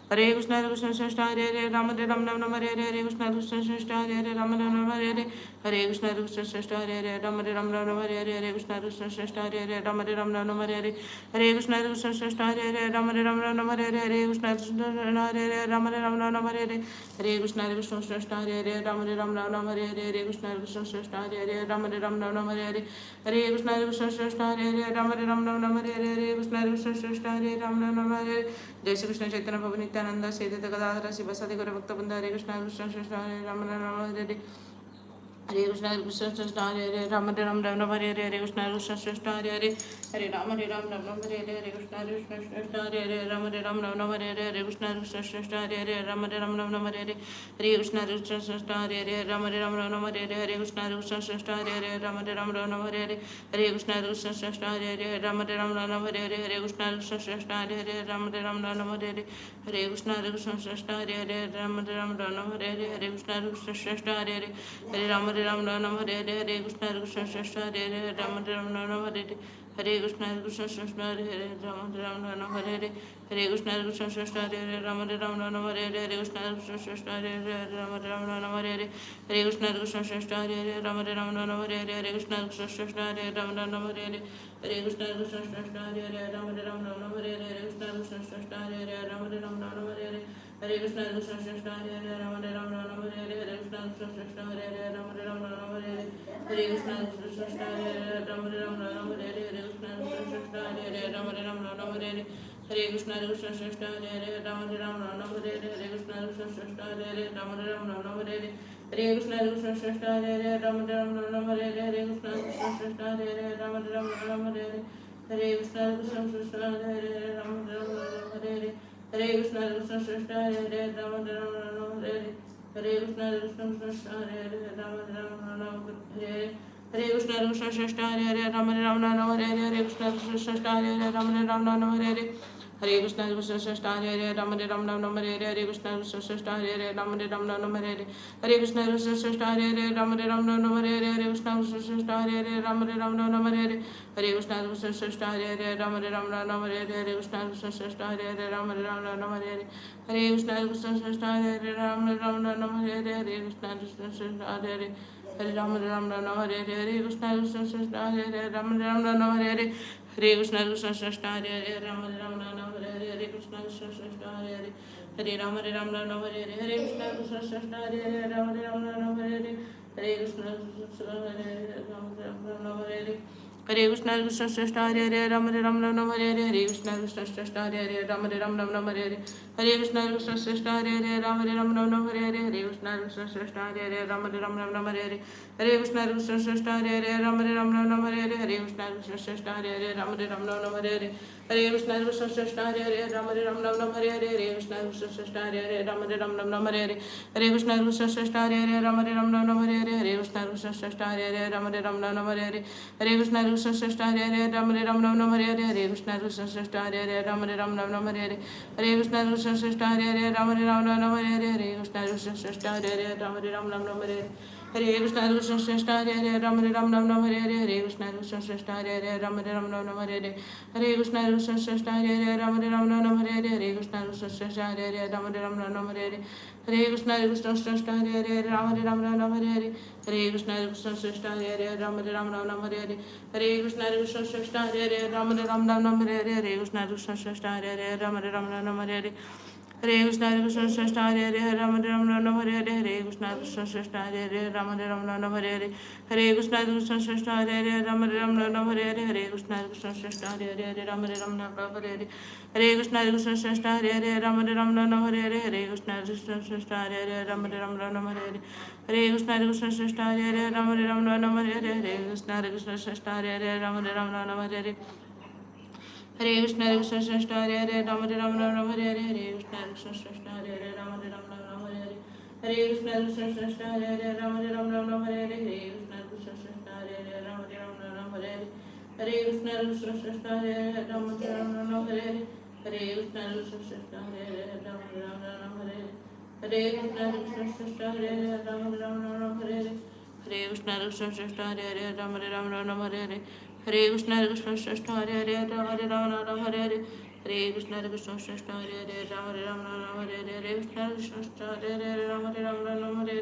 Hare Krishna Krishna Hare Hare Ram Ram Ram Hare Hare Hare Krishna Krishna Hare Hare Ram Ram Ram Hare Hare Hare Krishna Krishna Hare Hare Ram Ram Ram Hare Hare Hare Krishna Krishna Hare Hare Ram Ram Ram Hare Hare Hare Krishna Krishna Hare Hare Ram Ram Ram Hare Hare Hare Krishna Krishna Hare Hare Ram Ram Ram Hare Hare Hare Krishna Krishna Hare Hare Ram Ram Ram Hare Hare Hare Krishna Krishna Hare Hare Ram Ram Ram Hare Hare Hare Krishna Krishna Hare Hare Ram Ram Ram Hare Hare Hare Krishna Krishna Hare Hare Ram Ram Ram Hare Hare Hare Krishna Krishna Hare Hare Ram Ram Ram Hare Hare जय श्री कृष्ण चैतन्य प्रभु नित्यानंद श्री अद्वैत गदाधर शिवसदि गौर भक्तवृंद हरे कृष्ण कृष्ण हरे Ram Ram Hare Hare Hare Krishna Krishna Hare Hare Ram Ram Ram Hare Hare Hare Krishna Krishna Hare Hare Hare Ram Ram Ram Hare Hare Hare Krishna Krishna Hare Hare Ram Ram Ram Hare Hare Hare Krishna Krishna Hare Hare Ram Ram Ram Hare Hare Hare Krishna Krishna Hare Hare Ram Ram Ram Hare Hare Hare Krishna Krishna Hare Hare Ram Ram Ram Hare Hare Hare Krishna Krishna Hare Hare Ram Ram Ram Hare Hare Hare Krishna Krishna Hare Hare Ram Ram Ram Hare Hare Hare Krishna Krishna Hare Hare Ram Ram Ram Hare Hare Hare Krishna Krishna Hare Hare Hare Ram Ram Hare Hare Hare Krishna Krishna Hare Hare Ram Ram Hare Hare Hare Krishna Krishna Hare Hare Ram Ram Hare Hare Hare Krishna Krishna Hare Hare Ram Ram Hare Hare Hare Krishna Krishna Hare Hare Ram Ram Hare Hare Hare Krishna Krishna Hare Hare Ram Ram Hare Hare Hare Krishna Krishna Hare Hare Ram Ram Hare Hare Hare Krishna Krishna Hare Hare Ram Ram Hare Hare Hare Krishna Krishna Hare Hare Ram Ram Hare Hare Hare Krishna Krishna Hare Hare Ram Ram Hare Hare Hare Krishna Krishna Hare Hare Ram Ram Hare Hare Hare Krishna Krishna Hare Hare Ram Ram Hare Hare Hare Krishna Krishna Hare Hare Ram Ram Hare Hare Hare Krishna Krishna Hare Hare Ram Ram Hare Hare Hare Krishna Krishna Hare Hare Ram Ram Hare Hare Hare Krishna Krishna Hare Hare Ram Ram Hare Hare Hare Krishna Krishna Hare Hare Ram Ram Hare Hare Hare Krishna Krishna Hare Hare Ram Ram Hare Hare Hare Krishna Krishna Hare Hare Ram Ram Hare Hare Hare Krishna Krishna Hare Hare Ram Ram Hare Hare Hare Krishna Krishna Hare Hare Ram Ram Hare Hare Hare Krishna Krishna Hare Hare Ram Ram Hare Hare Hare Krishna Krishna Hare Hare Ram Ram Hare Hare Hare Krishna Krishna Hare Hare Ram Ram Hare Hare Hare Krishna Krishna Hare Hare Ram Ram Hare Hare Hare Krishna Krishna Hare Hare Ram Ram Hare Hare Hare Krishna Krishna Hare Hare Ram Ram Hare Hare Hare Krishna Krishna Hare Hare Ram Ram Hare Hare Hare Krishna Krishna Hare Hare Ram Ram Hare Hare Hare Krishna Krishna Hare Hare Hare Ram Hare Hare Hare Krishna Krishna Hare Hare Ram Hare Hare Hare Krishna Krishna Hare Hare Ram Hare Hare Hare Krishna Krishna Hare Hare Hare Ram Hare Hare Hare Krishna Krishna Hare Hare Ram Hare Hare Hare Krishna Krishna Hare Hare Ram Hare Hare Hare Krishna Krishna Hare Hare Ram Ram Hare Hare Hare Krishna Krishna Hare Hare Ram Ram Hare Hare Hare Krishna Krishna Hare Hare Ram Ram Hare Hare Hare Krishna Krishna Hare Hare Ram Ram Hare Hare Hare Krishna Krishna Hare Hare Ram Ram Hare Hare Hare Krishna Krishna Hare Hare Ram Ram Hare Hare Hare Krishna Krishna Hare Hare Ram Ram Hare Hare Hare Krishna Krishna Hare Hare Ram Ram Hare Hare Hare Krishna Krishna Hare Hare Ram Ram Hare Hare Hare Krishna Krishna Hare Hare Ram Ram Hare Hare Hare Krishna Krishna Hare Hare Ram Ram Hare Hare Hare Krishna Krishna Hare Hare Ram Ram Hare Hare Hare Krishna Krishna Hare Hare Ram Ram Hare Hare Hare Krishna Krishna Hare Hare Ram Ram Hare Hare Hare Krishna Krishna Hare Hare Ram Ram Hare Hare Hare Krishna Krishna Hare Hare Ram Ram Hare Hare Hare Krishna Krishna Hare Hare Ram Ram Hare Hare Hare Krishna Krishna Hare Hare Ram Ram Hare Hare Hare Krishna Krishna Hare Hare Ram Ram Hare Hare Hare Krishna Krishna Hare Hare Ram Ram Hare Hare Hare Krishna Krishna Hare Hare Ram Ram Hare Hare Hare Krishna Krishna Hare Hare Ram Ram Hare Hare Hare Krishna Krishna Hare Hare Ram Ram Hare Hare Hare Krishna Krishna Hare Hare Ram Ram Hare Hare Hare Krishna Krishna Krishna Krishna Hare Hare Ram Ram Ram Hare Hare Hare Krishna Krishna Krishna Hare Hare Ram Ram Ram Hare Hare Hare Krishna Krishna Krishna Hare Hare Ram Ram Ram Hare Hare Hare Krishna Krishna Krishna Hare Hare Ram Ram Ram Hare Hare Hare Krishna Krishna Krishna Hare Hare Ram Ram Ram Hare Hare Hare Krishna Krishna Krishna Hare Hare Ram Ram Ram Hare Hare Hare Krishna Krishna Krishna Hare Hare Ram Ram Ram Hare Hare Hare Krishna Krishna Krishna Hare Hare Ram Ram Ram Hare Hare Hare Krishna Krishna Krishna Hare Hare Ram Ram Ram Hare Hare Hare Krishna Krishna Krishna Hare Hare Ram Ram Ram Hare Hare Hare Krishna Krishna Krishna Hare Hare Ram Ram Ram Hare Hare Hare Krishna Krishna Krishna Hare Hare Ram Ram Ram Hare Hare Hare Krishna Krishna Krishna Hare Hare Ram Ram Ram Hare Hare Hare Krishna Krishna Krishna Hare Hare Ram Ram Ram Hare Hare Hare Krishna Krishna Krishna Hare Hare Ram Ram Ram Hare Hare Hare Krishna Krishna Krishna Hare Hare Ram Ram Ram Hare Hare Hare Krishna Krishna Krishna Hare Hare Ram Ram Ram Hare Hare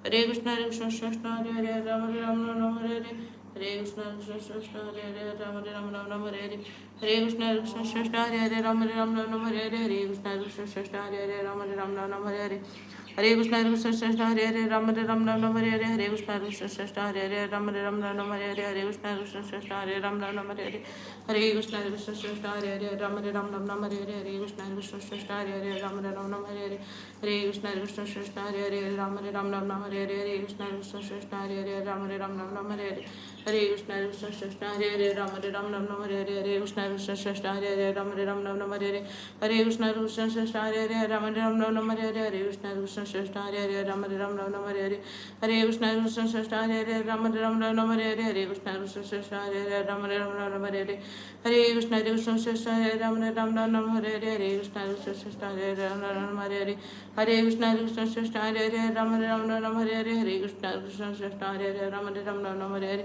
Hare Krishna Krishna Krishna Hare Hare Ram Ram Ram Hare Hare Hare Krishna Krishna Krishna Hare Hare Ram Ram Ram Hare Hare Hare Krishna Krishna Krishna Hare Hare Ram Ram Ram Hare Hare Hare Krishna Krishna Krishna Hare Hare Ram Ram Ram Hare Hare Hare Krishna Krishna Krishna Hare Hare Ram Ram Ram Hare Hare Hare Krishna Krishna Krishna Hare Hare Ram Ram Ram Hare Hare Hare Krishna Krishna Krishna Hare Hare Ram Ram Ram Hare Hare Hare Krishna Krishna Krishna Hare Hare Ram Ram Ram Hare Hare Hare Krishna Krishna Krishna Hare Ram Ram Ram Hare Hare Hare Krishna Krishna Krishna Hare Hare Ram Ram Ram Hare Hare Hare Krishna Krishna Krishna Hare Hare Ram Ram Ram Hare Hare Hare Krishna Krishna Krishna Hare Hare Ram Ram Ram Hare Hare Hare Krishna Krishna Krishna Hare Hare Ram Ram Ram Hare Hare Hare Krishna Krishna Krishna Hare Hare Ram Ram Ram Hare Hare Hare Krishna Krishna Krishna Hare Hare Ram Ram Ram Hare Hare Hare Krishna Krishna Krishna Hare Hare Ram Ram Ram Hare Hare Hare Krishna Krishna Krishna Hare Hare Ram Ram Ram Hare Hare Hare Krishna Krishna Krishna Hare Hare Ram Ram Ram Hare Hare Hare Krishna Krishna Krishna Hare Hare Ram Ram Ram Hare Hare Hare Krishna Krishna Krishna Hare Hare Ram Ram Ram Hare Hare Hare Krishna Krishna Krishna Hare Hare Ram Ram Ram Hare Hare Hare Krishna Krishna Krishna Hare Hare Ram Ram Ram Hare Hare Hare Krishna Krishna Krishna Hare Hare Ram Ram Ram Hare Hare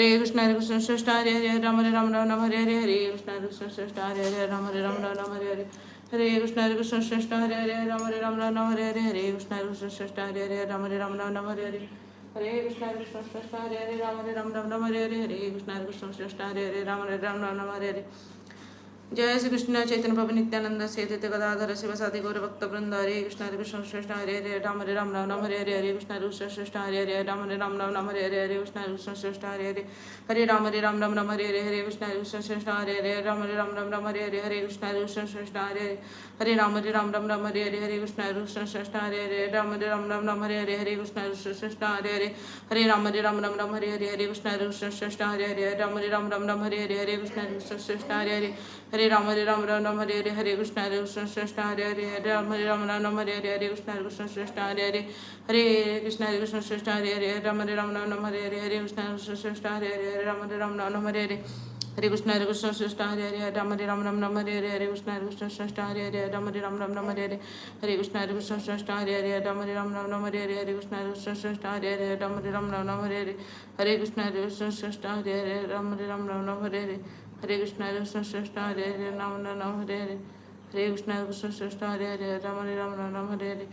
Hare Krishna Krishna Krishna Hare Hare Ram Ram Ram Hare Hare Hare Krishna Krishna Krishna Hare Hare Ram Ram Ram Hare Hare Hare Krishna Krishna Krishna Hare Hare Ram Ram Ram Hare Hare Hare Krishna Krishna Krishna Hare Hare Ram Ram Ram Hare Hare Hare Krishna Krishna Krishna Hare Hare Ram Ram Ram Hare Hare Hare Krishna Krishna Krishna Hare Hare Ram Ram Hare Hare जय श्री कृष्ण चैतन्य प्रभु नित्यानंद से अद्वैत गदाधर शिवसादि गौर भक्त वृंद हरे कृष्ण कृष्ण हरे हरे राम राम हरे हरे हरे कृष्ण कृष्ण हरे हरे राम राम हरे हरे हरे कृष्ण कृष्ण हरे हरे हरे राम राम हरे हरे हरे कृष्ण कृष्ण हरे हरे राम राम हरे हरे हरे कृष्ण कृष्ण हरे हरे राम राम हरे हरे हरे कृष्ण कृष्ण हरे हरे राम राम हरे हरे हरे कृष्ण कृष्ण हरे हरे हरे राम राम हरे हरे हरे कृष्ण कृष्ण हरे हरे राम राम हरे हरे हरे कृष्ण कृष्ण हरे हरे हरे राम राम हरे हरे हरे कृष्ण कृष्ण हरे हरे राम राम हरे हरे हरे कृष्ण कृष्ण हरे हरे हरे कृष्ण कृष्ण हरे हरे राम राम हरे हरे हरे कृष्ण कृष्ण हरे हरे राम राम हरे हरे हरे कृष्ण कृष्ण हरे हरे राम राम हरे हरे हरे कृष्ण कृष्ण हरे हरे राम राम हरे हरे हरे कृष्ण कृष्ण हरे हरे राम राम हरे हरे हरे कृष्ण कृष्ण हरे हरे राम राम हरे हरे हरे कृष्ण कृष्ण हरे हरे राम राम हरे हरे हरे कृष्ण कृष्ण हरे हरे राम राम हरे हरे हरे कृष्ण कृष्ण हरे हरे राम राम हरे हरे हरे कृष्ण कृष्ण हरे हरे राम राम हरे हरे हरे कृष्ण कृष्ण हरे हरे हरे राम राम हरे हरे हरे कृष्ण कृष्ण हरे हरे राम राम हरे हरे हरे कृष्ण कृष्ण हरे हरे राम राम हरे हरे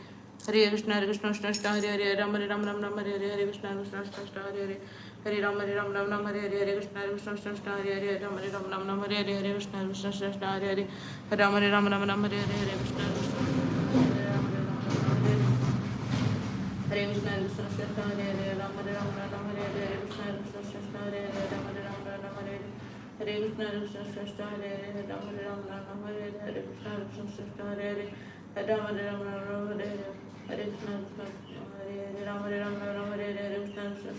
हरे कृष्ण हरे कृष्ण कृष्ण हरे हरे राम राम हरे हरे हरे कृष्ण कृष्ण हरे हरे राम राम हरे हरे हरे कृष्ण कृष्ण हरे हरे राम राम हरे हरे हरे कृष्ण कृष्ण हरे हरे राम राम हरे हरे हरे कृष्ण हरे हरे राम राम हरे हरे हरे कृष्ण कृष्ण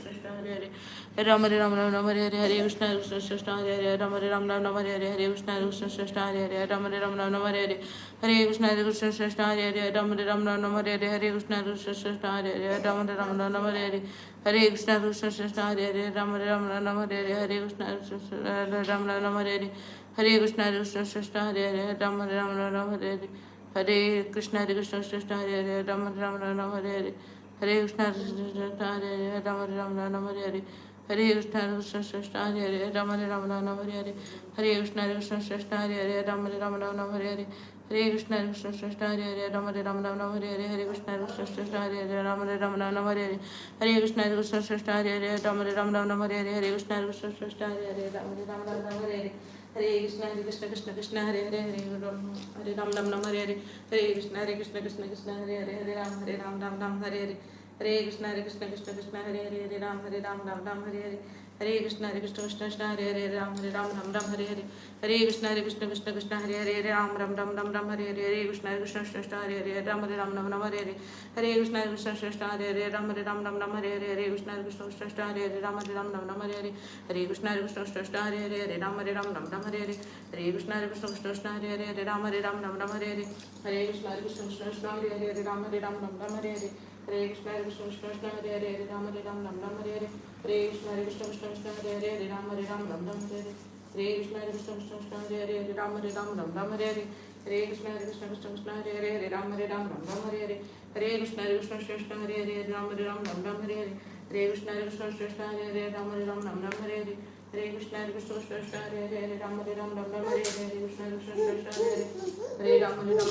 हरे हरे राम राम हरे हरे हरे कृष्ण कृष्ण हरे हरे राम राम हरे हरे हरे कृष्ण कृष्ण हरे हरे राम राम हरे हरे हरे कृष्ण कृष्ण हरे हरे राम राम हरे हरे हरे कृष्ण कृष्ण हरे हरे राम राम हरे हरे हरे कृष्ण कृष्ण हरे हरे राम राम हरे हरे हरे कृष्ण राम राम हरे हरे हरे कृष्ण कृष्ण हरे हरे राम राम हरे हरे हरे कृष्ण कृष्ण हरे हरे राम राम हरे हरे हरे कृष्ण कृष्ण हरे हरे राम राम हरे हरे हरे कृष्ण कृष्ण हरे हरे राम राम हरे हरे हरे कृष्ण कृष्ण हरे हरे राम राम हरे हरे हरे कृष्ण कृष्ण हरे हरे राम राम हरे हरे हरे कृष्ण कृष्ण हरे हरे राम राम हरे हरे हरे कृष्ण कृष्ण हरे हरे राम राम हरे हरे हरे कृष्ण कृष्ण हरे हरे राम राम हरे हरे हरे कृष्ण कृष्ण कृष्ण हरे हरे हरे राम राम हरे हरे कृष्ण कृष्ण हरे राम राम हरे हरे कृष्ण कृष्ण हरे राम राम हरे कृष्ण कृष्ण हरे राम हरे कृष्ण कृष्ण हरे राम राम हरे कृष्ण कृष्ण हरे राम हरे कृष्ण हरे कृष्ण हरे कृष्ण हरे कृष्ण हरे कृष्ण हरे कृष्ण हरे कृष्ण हरे कृष्ण हरे कृष्ण हरे हरे राम हरे कृष्ण राम हरे हरे कृष्ण हरे राम कृष्ण हरे राम हरे कृष्ण हरे राम हरे कृष्ण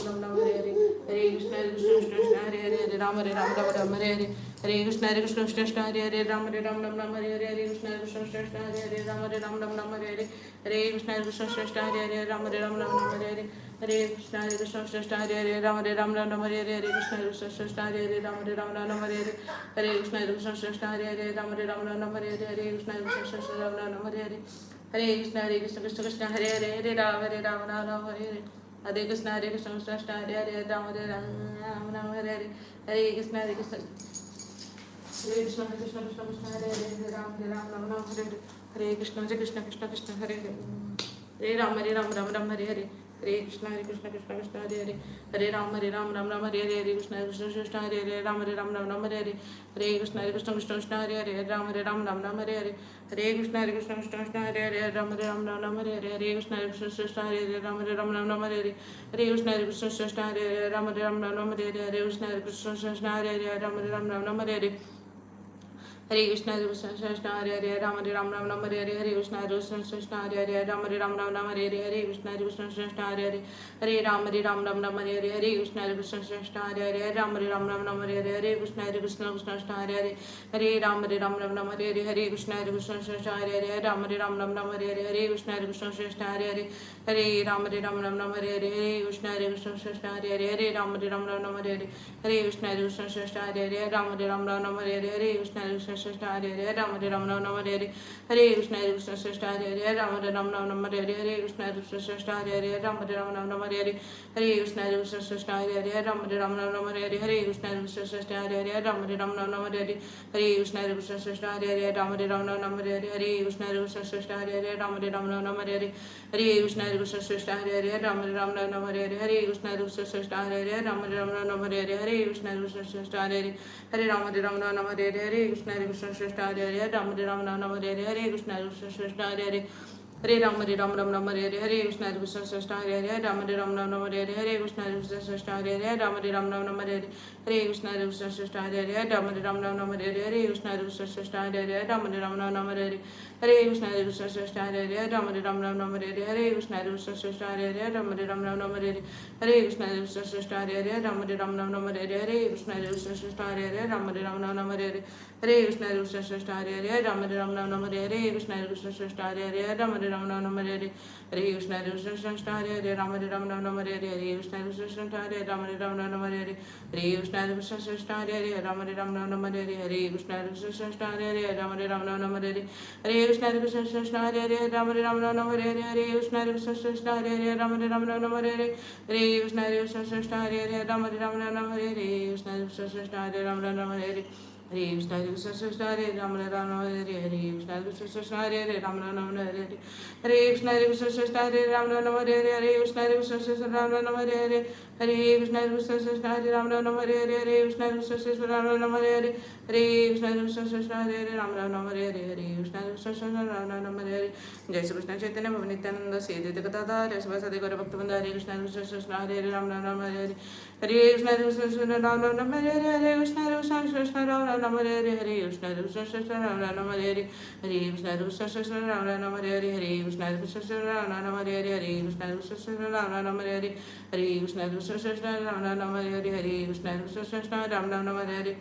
राम हरे हरे कृष्ण हरे राम हरे कृष्ण हरे राम हरे कृष्ण हरे राम हरे कृष्ण हरे राम हरे कृष्ण हरे कृष्ण हरे जय श्री कृष्ण चैतन्य भवन नित्यानंद श्री अद्वैत गदाधर शिवासादि गौर भक्तवृंद हरे कृष्ण हरे Ram Ram Hare Hare Hare Krishna Ram Ram Hare Hare Hare Krishna Ram Ram Hare Hare Hare Krishna Ram Ram Hare Hare Hare Krishna Ram Ram Hare Hare Hare Krishna Ram Ram Hare Hare Hare Krishna Ram Ram Hare Hare Hare Krishna Ram Ram Hare Hare Hare Krishna Ram Ram Hare Hare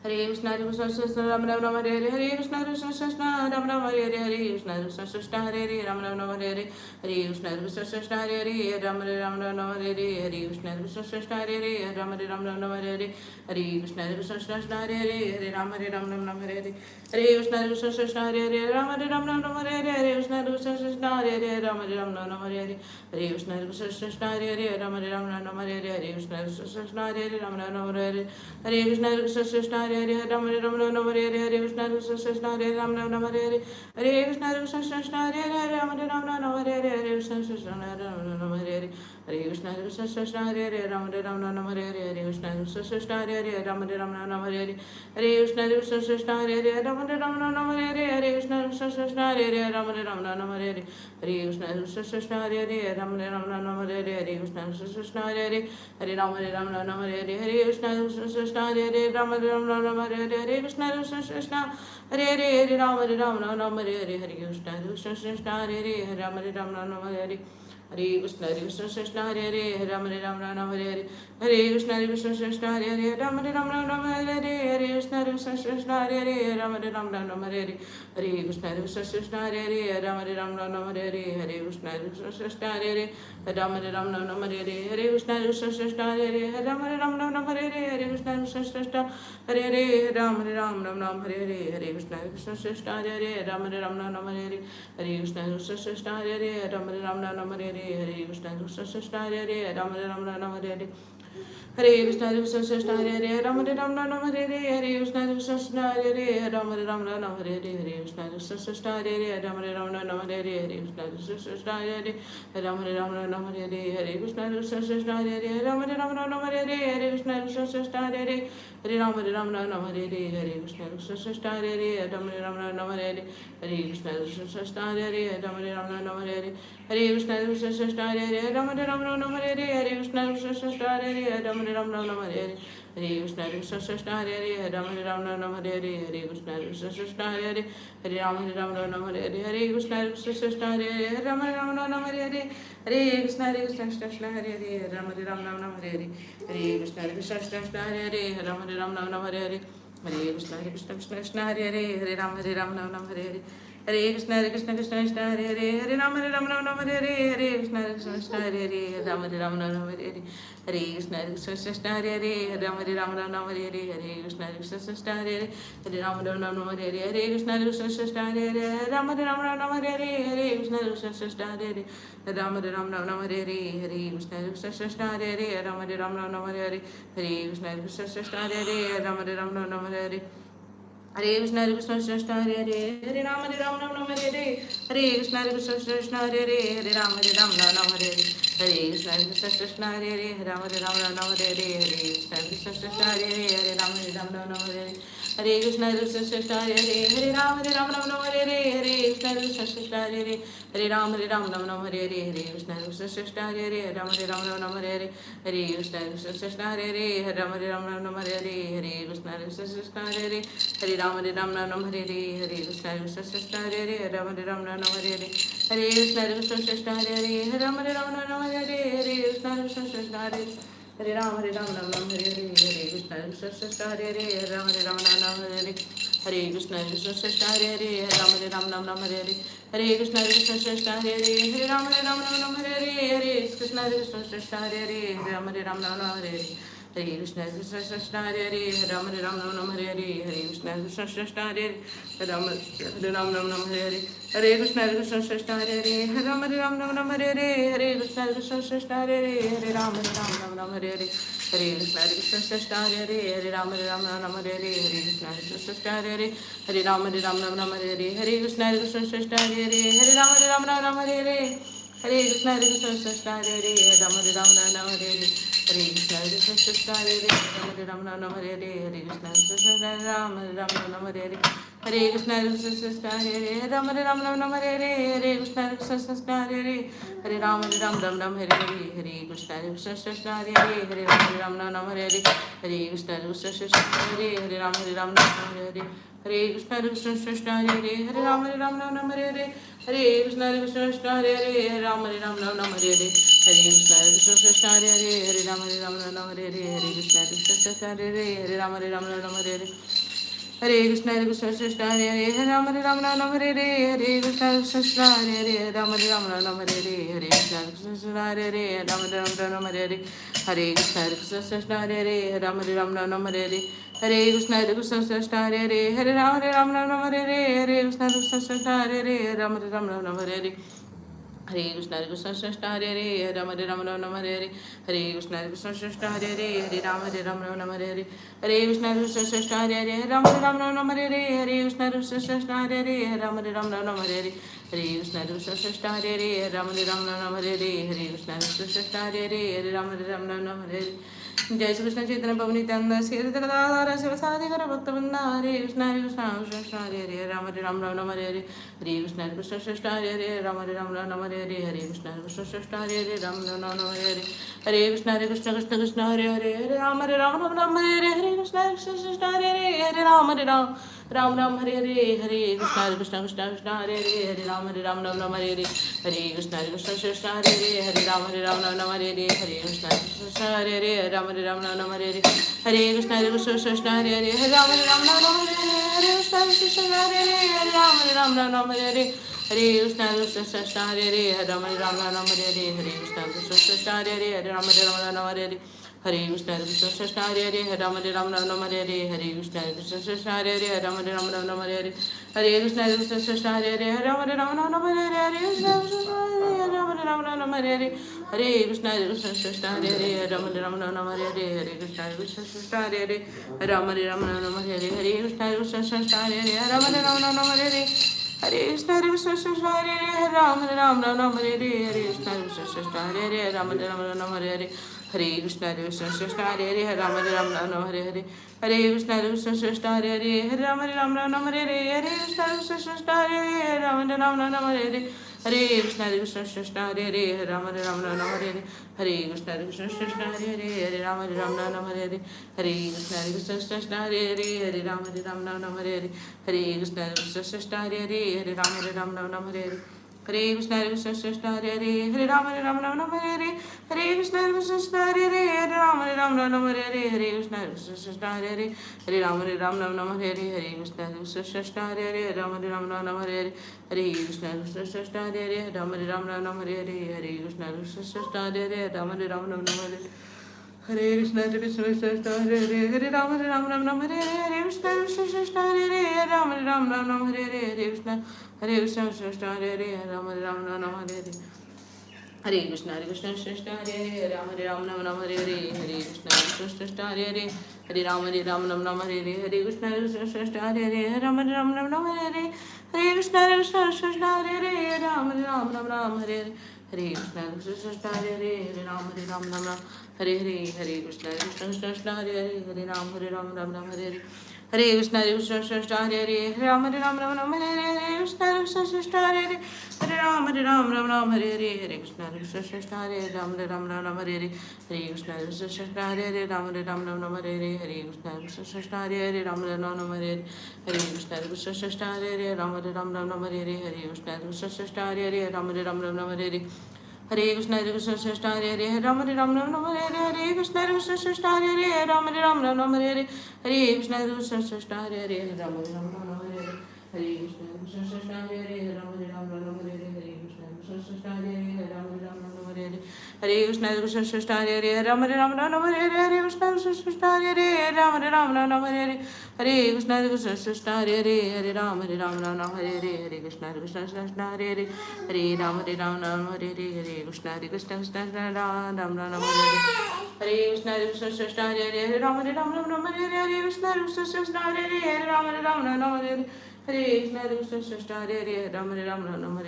Hare Krishna Hare Krishna Krishna Ram Ram Ram Hare Hare Hare Krishna Hare Krishna Krishna Ram Ram Hare Hare Hare Krishna Hare Krishna Krishna Hare Hare Ram Ram Ram Hare Hare Hare Krishna Hare Krishna Krishna Hare Hare Ram Ram Ram Ram Hare Hare Hare Krishna Hare Krishna Krishna Hare Hare Ram Ram Ram Ram Hare Hare Hare Krishna Hare Krishna Krishna Hare Hare Hare Ram Ram Ram Ram Hare Hare Hare Krishna Hare Krishna Krishna Hare Hare Ram Ram Ram Ram Hare Hare Hare Krishna Hare Krishna Krishna Hare Hare Ram Ram Ram Ram Hare Hare Hare Krishna Hare Krishna Krishna Hare Hare Ram Ram Ram Ram Hare Hare Hare Krishna Hare Krishna Krishna Hare Hare Ram Ram Ram Hare Hare Hare Krishna Hare Krishna Krishna Hare Hare Ram Ram Ram Ram Hare Hare Hare Krishna Hare Krishna Krishna Hare Ram Ram Ram Hare Hare Hare Krishna Hare Krishna Krishna Hare Hare Ram Ram Ram Hare Hare Hare Krishna Krishna Hare Ram Ram Hare Hare Hare Krishna Hare Krishna Krishna Hare Hare Ram Ram Ram Hare Hare Hare Krishna Hare Krishna Krishna Hare Hare Ram Ram Ram Hare Hare Hare Krishna Hare Krishna Krishna Hare Hare Ram Ram Ram Hare Hare Hare Krishna Hare Krishna Krishna Hare Hare Ram Ram Ram Hare Hare Hare Krishna Hare Krishna Krishna Hare Hare Ram Ram Ram Hare Hare Hare Krishna Hare Krishna Krishna Hare Hare Hare Ram Ram Hare Hare Hare Krishna Hare Krishna Krishna Hare Hare Ram Ram Hare Hare Hare Krishna Hare Krishna Krishna Hare Hare Hare Ram Hare Hare Hare Krishna Hare Krishna Krishna Hare Hare Ram Hare Hare Hare Krishna Hare Krishna Krishna Hare Hare Ram Hare Hare Hare Krishna Hare Krishna Krishna Hare Hare Ram Hare Hare Hare Krishna Hare Krishna Krishna Hare Hare Ram Hare Hare Hare Krishna Hare Krishna Krishna Hare Hare Ram Hare Hare Hare Krishna Hare Krishna Krishna Hare Hare Ram Hare Hare Hare Krishna Hare Krishna Krishna Hare Hare Ram Hare Hare Hare Krishna Hare Krishna Krishna Hare Hare Ram Hare Hare Hare Krishna Hare Krishna Krishna Hare Hare Ram Hare Hare Hare Krishna Hare Krishna Krishna Hare Hare Ram Hare Hare Hare Krishna Hare Krishna Krishna Hare Hare Ram Hare Hare Hare Krishna Hare Krishna Krishna Hare Hare Ram Hare Hare Hare Krishna Hare Krishna Krishna Hare Hare Ram Hare Hare Hare Krishna Hare Krishna Krishna Hare Hare Ram Hare Hare Hare Krishna Hare Krishna Krishna Hare Hare Ram Hare Hare Hare Krishna Hare Krishna Krishna Hare Hare Ram Hare Hare Hare Krishna Hare Krishna Krishna Hare Hare Hare Ram Hare Hare Hare Krishna Hare Krishna Krishna Hare Hare Ram Hare Hare Hare Krishna Hare Krishna Krishna Hare Hare Ram Hare Hare Hare Krishna Hare Krishna Krishna Hare Hare Ram Hare Hare Hare Krishna Hare Krishna Krishna Hare Hare Ram Hare Hare Hare Krishna Hare Krishna Krishna Hare Hare Ram Hare Hare Hare Krishna Hare Krishna Krishna Hare Hare Hare Ram Hare Hare Hare Krishna Hare Krishna Krishna Hare Hare Ram Hare Hare Hare Krishna Hare Krishna Krishna Hare Hare Ram Hare Hare Hare Krishna Hare Krishna Krishna Hare Hare Ram Hare Hare Hare Krishna Hare Krishna Krishna Hare Hare Hare Ram Hare Hare Hare Krishna Hare Krishna Krishna Krishna Hare Hare Hare Ram Hare Hare Hare Krishna Hare Krishna Krishna Hare Hare Ram Hare Hare Hare Krishna Hare Krishna Krishna Hare Hare Ram Hare Hare Hare Krishna Hare Krishna Krishna Hare Hare Hare Ram Hare Hare Hare Krishna Hare Krishna Krishna Hare Hare Ram Hare Hare Hare Krishna Hare Krishna Krishna Hare Hare Ram Hare Hare Hare Krishna Hare Krishna Krishna Hare Hare Ram Hare Hare Hare Krishna Hare Krishna Krishna Hare Hare Ram Hare Hare Hare Krishna Hare Krishna Krishna Hare Hare Hare Ram Hare Hare Hare Krishna Hare Krishna Krishna Hare Hare Hare Ram Hare Hare Hare Krishna Hare Krishna Krishna Hare Hare Ram Hare Hare Hare Krishna Hare Krishna Krishna Hare Hare Hare Ram Hare Hare Hare Krishna Hare Krishna Krishna Hare Hare Hare Ram Hare Hare Hare Krishna Hare Krishna Krishna Hare Hare Hare Ram Hare Hare Hare Krishna Hare Krishna Krishna Hare Hare Ram Hare Hare Hare Krishna Hare Krishna Krishna Hare Hare Ram Hare Hare Hare Krishna Hare Krishna Krishna Hare Hare Hare Ram Hare Hare Hare Krishna Hare Krishna Krishna Hare Hare Ram Hare Hare Hare Krishna Hare Krishna Krishna Hare Hare Ram Hare Hare Hare Krishna Hare Krishna Krishna Hare Hare Hare Ram Hare Hare Hare Krishna Hare Krishna Krishna Hare Hare Ram Hare Hare Hare Krishna Krishna Krishna Hare Hare Ram Hare Hare Hare Krishna Krishna Krishna Hare Hare Hare Ram Hare Hare Hare Krishna Krishna Krishna Hare Hare Ram Hare Hare Hare Krishna Krishna Krishna Hare Hare Ram Hare Hare Hare Krishna Krishna Krishna Hare Hare Ram Hare Hare Hare Krishna Krishna Krishna Hare Hare Ram Hare Hare Hare Krishna Krishna Krishna Hare Hare Hare Ram Hare Hare Hare Krishna Krishna Krishna Hare Hare Hare Ram Hare Hare Hare Krishna Krishna Krishna Hare Hare Hare Ram Hare Hare Hare Krishna Krishna Krishna Hare Hare Hare Ram Hare Hare Hare Krishna Krishna Krishna Hare Hare Ram Hare Hare Hare Krishna Krishna Krishna Hare Hare Ram Hare Hare Hare Krishna Krishna Ram Hare Hare Hare Krishna Krishna Krishna Hare Hare Ram Hare Hare Hare Krishna Krishna Krishna Hare Hare Hare Ram Hare Hare Hare Krishna Krishna Krishna Hare Hare Hare Ram Hare Hare Hare Krishna Krishna Krishna Hare Hare Hare Ram Hare Hare Hare Krishna Krishna Krishna Hare Hare Hare Ram Hare Hare Hare Krishna Krishna Krishna Hare Hare Ram Hare Hare Hare Krishna Krishna Hare Hare Hare Rama Rama Hare Hare Hare Krishna Krishna Hare Hare Hare Rama Hare Hare Hare Krishna Krishna Hare Hare Hare Rama Rama Hare Hare Hare Krishna Krishna Hare Hare Hare Rama Rama Hare Hare Hare Krishna Krishna Hare Hare Hare Rama Rama Hare Hare Hare Krishna Krishna Hare Hare Hare Rama Rama Hare Hare Hare Krishna Krishna Hare Hare Hare Rama Rama Hare Hare Hare Krishna Krishna Hare Hare Hare Rama Rama Hare Hare Hare Krishna Krishna Hare Hare Hare Rama Rama Hare Hare Hare Krishna Krishna Hare Hare Hare Rama Hare Hare Hare Krishna Krishna Hare Hare Hare Rama Rama Hare Hare Hare Krishna Krishna Hare Hare Hare Rama Rama Hare Hare Hare Krishna Krishna Hare Hare Hare Rama Rama Hare Hare Hare Krishna Krishna Hare Hare Hare Rama Rama Hare Hare जय श्री कृष्ण चैतन्य पवनी तंद श्री गदाधर शिवसादि कर भक्त वृंदा हरे कृष्ण कृष्ण हरे हरे राम राम हरे हरे हरे कृष्ण कृष्ण हरे हरे राम राम हरे हरे हरे कृष्ण कृष्ण हरे हरे राम राम हरे हरे हरे कृष्ण कृष्ण हरे हरे हरे राम हरे हरे हरे कृष्ण कृष्ण हरे हरे हरे राम राम हरे हरे हरे कृष्ण कृष्ण हरे हरे हरे राम हरे हरे हरे कृष्ण कृष्ण हरे हरे हरे राम हरे हरे हरे कृष्ण कृष्ण हरे हरे राम हरे हरे हरे कृष्ण कृष्ण हरे हरे हरे राम हरे हरे हरे कृष्ण कृष्ण हरे हरे हरे राम हरे हरे हरे कृष्ण कृष्ण हरे हरे हरे राम हरे हरे हरे कृष्ण कृष्ण हरे हरे हरे राम हरे हरे हरे कृष्ण कृष्ण हरे हरे हरे राम हरे हरे हरे कृष्ण कृष्ण हरे हरे हरे राम हरे हरे हरे कृष्ण कृष्ण हरे हरे हरे राम हरे हरे हरे कृष्ण राम हरे हरे हरे कृष्ण कृष्ण हरे हरे राम हरे हरे हरे कृष्ण कृष्ण हरे हरे राम हरे हरे हरे कृष्ण कृष्ण हरे हरे राम हरे हरे हरे कृष्ण कृष्ण हरे हरे राम हरे हरे हरे कृष्ण कृष्ण हरे हरे राम हरे हरे हरे कृष्ण कृष्ण हरे हरे राम हरे हरे हरे कृष्ण कृष्ण हरे हरे हरे राम हरे हरे हरे कृष्ण कृष्ण हरे हरे राम हरे हरे हरे कृष्ण कृष्ण हरे हरे राम हरे हरे हरे कृष्ण कृष्ण हरे हरे हरे राम हरे हरे हरे कृष्ण कृष्ण हरे हरे हरे राम हरे हरे हरे कृष्ण कृष्ण हरे हरे हरे राम हरे हरे हरे कृष्ण कृष्ण हरे हरे हरे राम हरे हरे हरे कृष्ण कृष्ण हरे हरे हरे राम हरे हरे हरे कृष्ण कृष्ण हरे हरे हरे राम हरे हरे हरे कृष्ण कृष्ण हरे हरे राम हरे हरे हरे कृष्ण कृष्ण हरे हरे राम हरे हरे हरे कृष्ण कृष्ण हरे हरे राम हरे हरे हरे कृष्ण कृष्ण हरे हरे हरे राम हरे हरे हरे कृष्ण कृष्ण हरे हरे राम हरे हरे हरे कृष्ण कृष्ण हरे हरे राम हरे हरे हरे कृष्ण कृष्ण हरे हरे राम हरे हरे हरे कृष्ण कृष्ण हरे हरे हरे राम हरे हरे हरे कृष्ण कृष्ण हरे हरे राम हरे हरे हरे कृष्ण कृष्ण हरे हरे राम हरे हरे हरे कृष्ण कृष्ण हरे हरे हरे राम हरे हरे हरे कृष्ण कृष्ण हरे हरे हरे राम हरे हरे हरे कृष्ण कृष्ण हरे हरे हरे राम हरे हरे हरे कृष्ण कृष्ण हरे हरे हरे राम हरे हरे हरे कृष्ण कृष्ण हरे Ram Hare Hare Hare Krishna Krishna Hare Hare Ram Hare Hare Hare Krishna Krishna Hare Hare Ram Hare Hare Hare Krishna Krishna Hare Hare Ram Hare Hare Hare Krishna Krishna Hare Hare Ram Hare Hare Hare Krishna Krishna Hare Hare Ram Hare Hare Hare Krishna Krishna Hare Hare Ram Hare Hare Hare Krishna Krishna Hare Hare Ram Hare Hare Hare Krishna Krishna Hare Hare Ram Hare Hare Hare Krishna Krishna Hare Hare Ram Hare Hare Hare Krishna Krishna Hare Hare Ram Hare Hare Hare Krishna Krishna Hare Hare Ram Hare Hare Hare Krishna Krishna Hare Hare Hare Ram Hare Hare Hare Krishna Krishna Hare Hare Hare Ram Hare Hare Hare Krishna Krishna Ram Hare Hare Krishna Krishna Hare Hare Hare Ram Hare Hare Hare Krishna Krishna Hare Hare Hare Ram Hare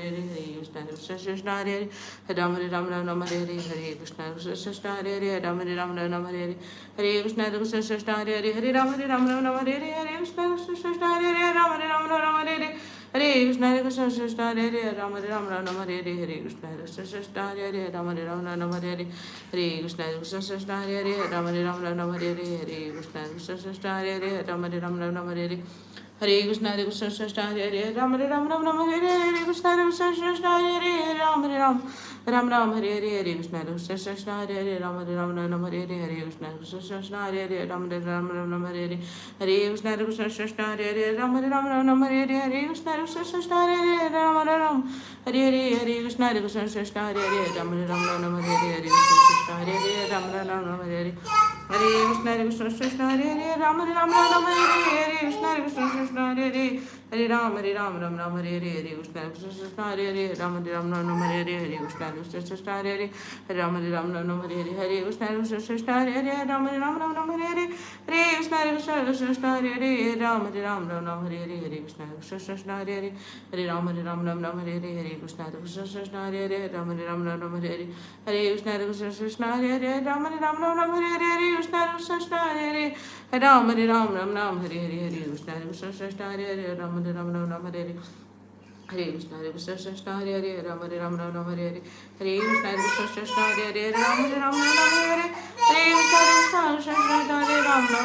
Hare Hare Krishna Krishna Hare Hare Ram Hare Hare Hare Krishna Krishna Hare Hare Ram Hare Hare Hare Krishna Krishna Hare Hare Ram Hare Hare Hare Krishna Krishna Hare Hare Hare Ram Hare Hare Hare Krishna Krishna Hare Hare Ram Hare Hare Hare Krishna Krishna Hare Hare Ram Hare Hare Hare Krishna Krishna Hare Hare Ram Hare Hare Hare Krishna Krishna Hare Hare Ram Hare Hare Hare Krishna Krishna Hare Hare Ram Hare Hare Hare Krishna Hare Hare Ram Ram Ram Ram Hare Hare Krishna Hare Hare Ram Ram Ram Ram Hare Hare Hare Krishna Hare Hare Ram Ram Ram Hare Hare Hare Krishna Hare Hare Ram Ram Ram Hare Hare Hare Krishna Hare Hare Ram Ram Ram Hare Hare Hare Krishna Hare Hare Ram Ram Hare Hare Hare Krishna Hare Hare Ram Ram Ram Hare Hare Hare Krishna Hare Hare Ram Ram Hare Hare Hare Krishna Hare Hare Ram Ram Ram Hare Hare Krishna Hare Hare Hare Ram Ram Ram Hare Hare Krishna Hare Hare Ram Ram Ram Hare Hare Krishna Hare Hare Ram Ram Ram Hare Hare Hare Krishna Hare Hare Ram Ram Ram Hare Hare Hare Krishna Hare Hare Ram Ram Ram Hare Hare Hare Krishna Hare Hare Ram Ram Ram Hare Hare Hare Krishna Hare Hare Ram Ram Ram Hare Hare Hare Krishna Hare Hare Ram Ram Ram Hare Hare Hare Krishna Hare Hare Ram Ram Ram Hare Hare Hare Krishna Hare Hare Ram Ram Ram Hare Hare Hare Krishna Hare Hare Ram Ram Ram Hare Hare Hare Krishna Hare Hare Ram Ram Ram Hare Hare Hare Krishna Hare Ram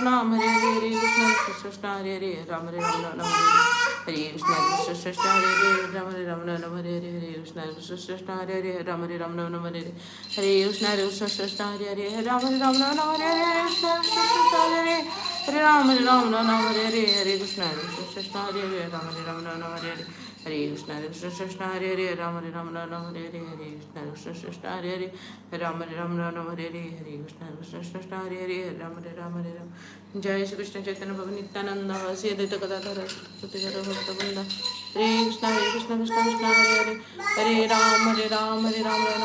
Ram Hare Hare Krishna Hare Hare Ram Ram Ram Hare Hare Krishna Hare Hare Ram Ram Ram Hare Hare Hare Krishna Hare Hare Ram Ram Ram Hare Hare Hare Krishna Hare Hare Ram Ram Ram Hare Hare Hare Ram Ram Ram Hare Hare Hare Krishna Hare Hare Ram Ram Ram Hare Hare Hare Krishna Hare Hare Ram Ram Ram Hare Hare Hare Krishna Hare Hare Ram Ram Ram Hare Hare Hare Krishna Hare Hare Ram Ram Hare जय श्री कृष्ण चैतन्य प्रभु नित्यानंद श्री अद्वैत गदाधर भक्तवृंद हरे कृष्ण कृष्ण कृष्ण कृष्ण हरे हरे हरे राम राम राम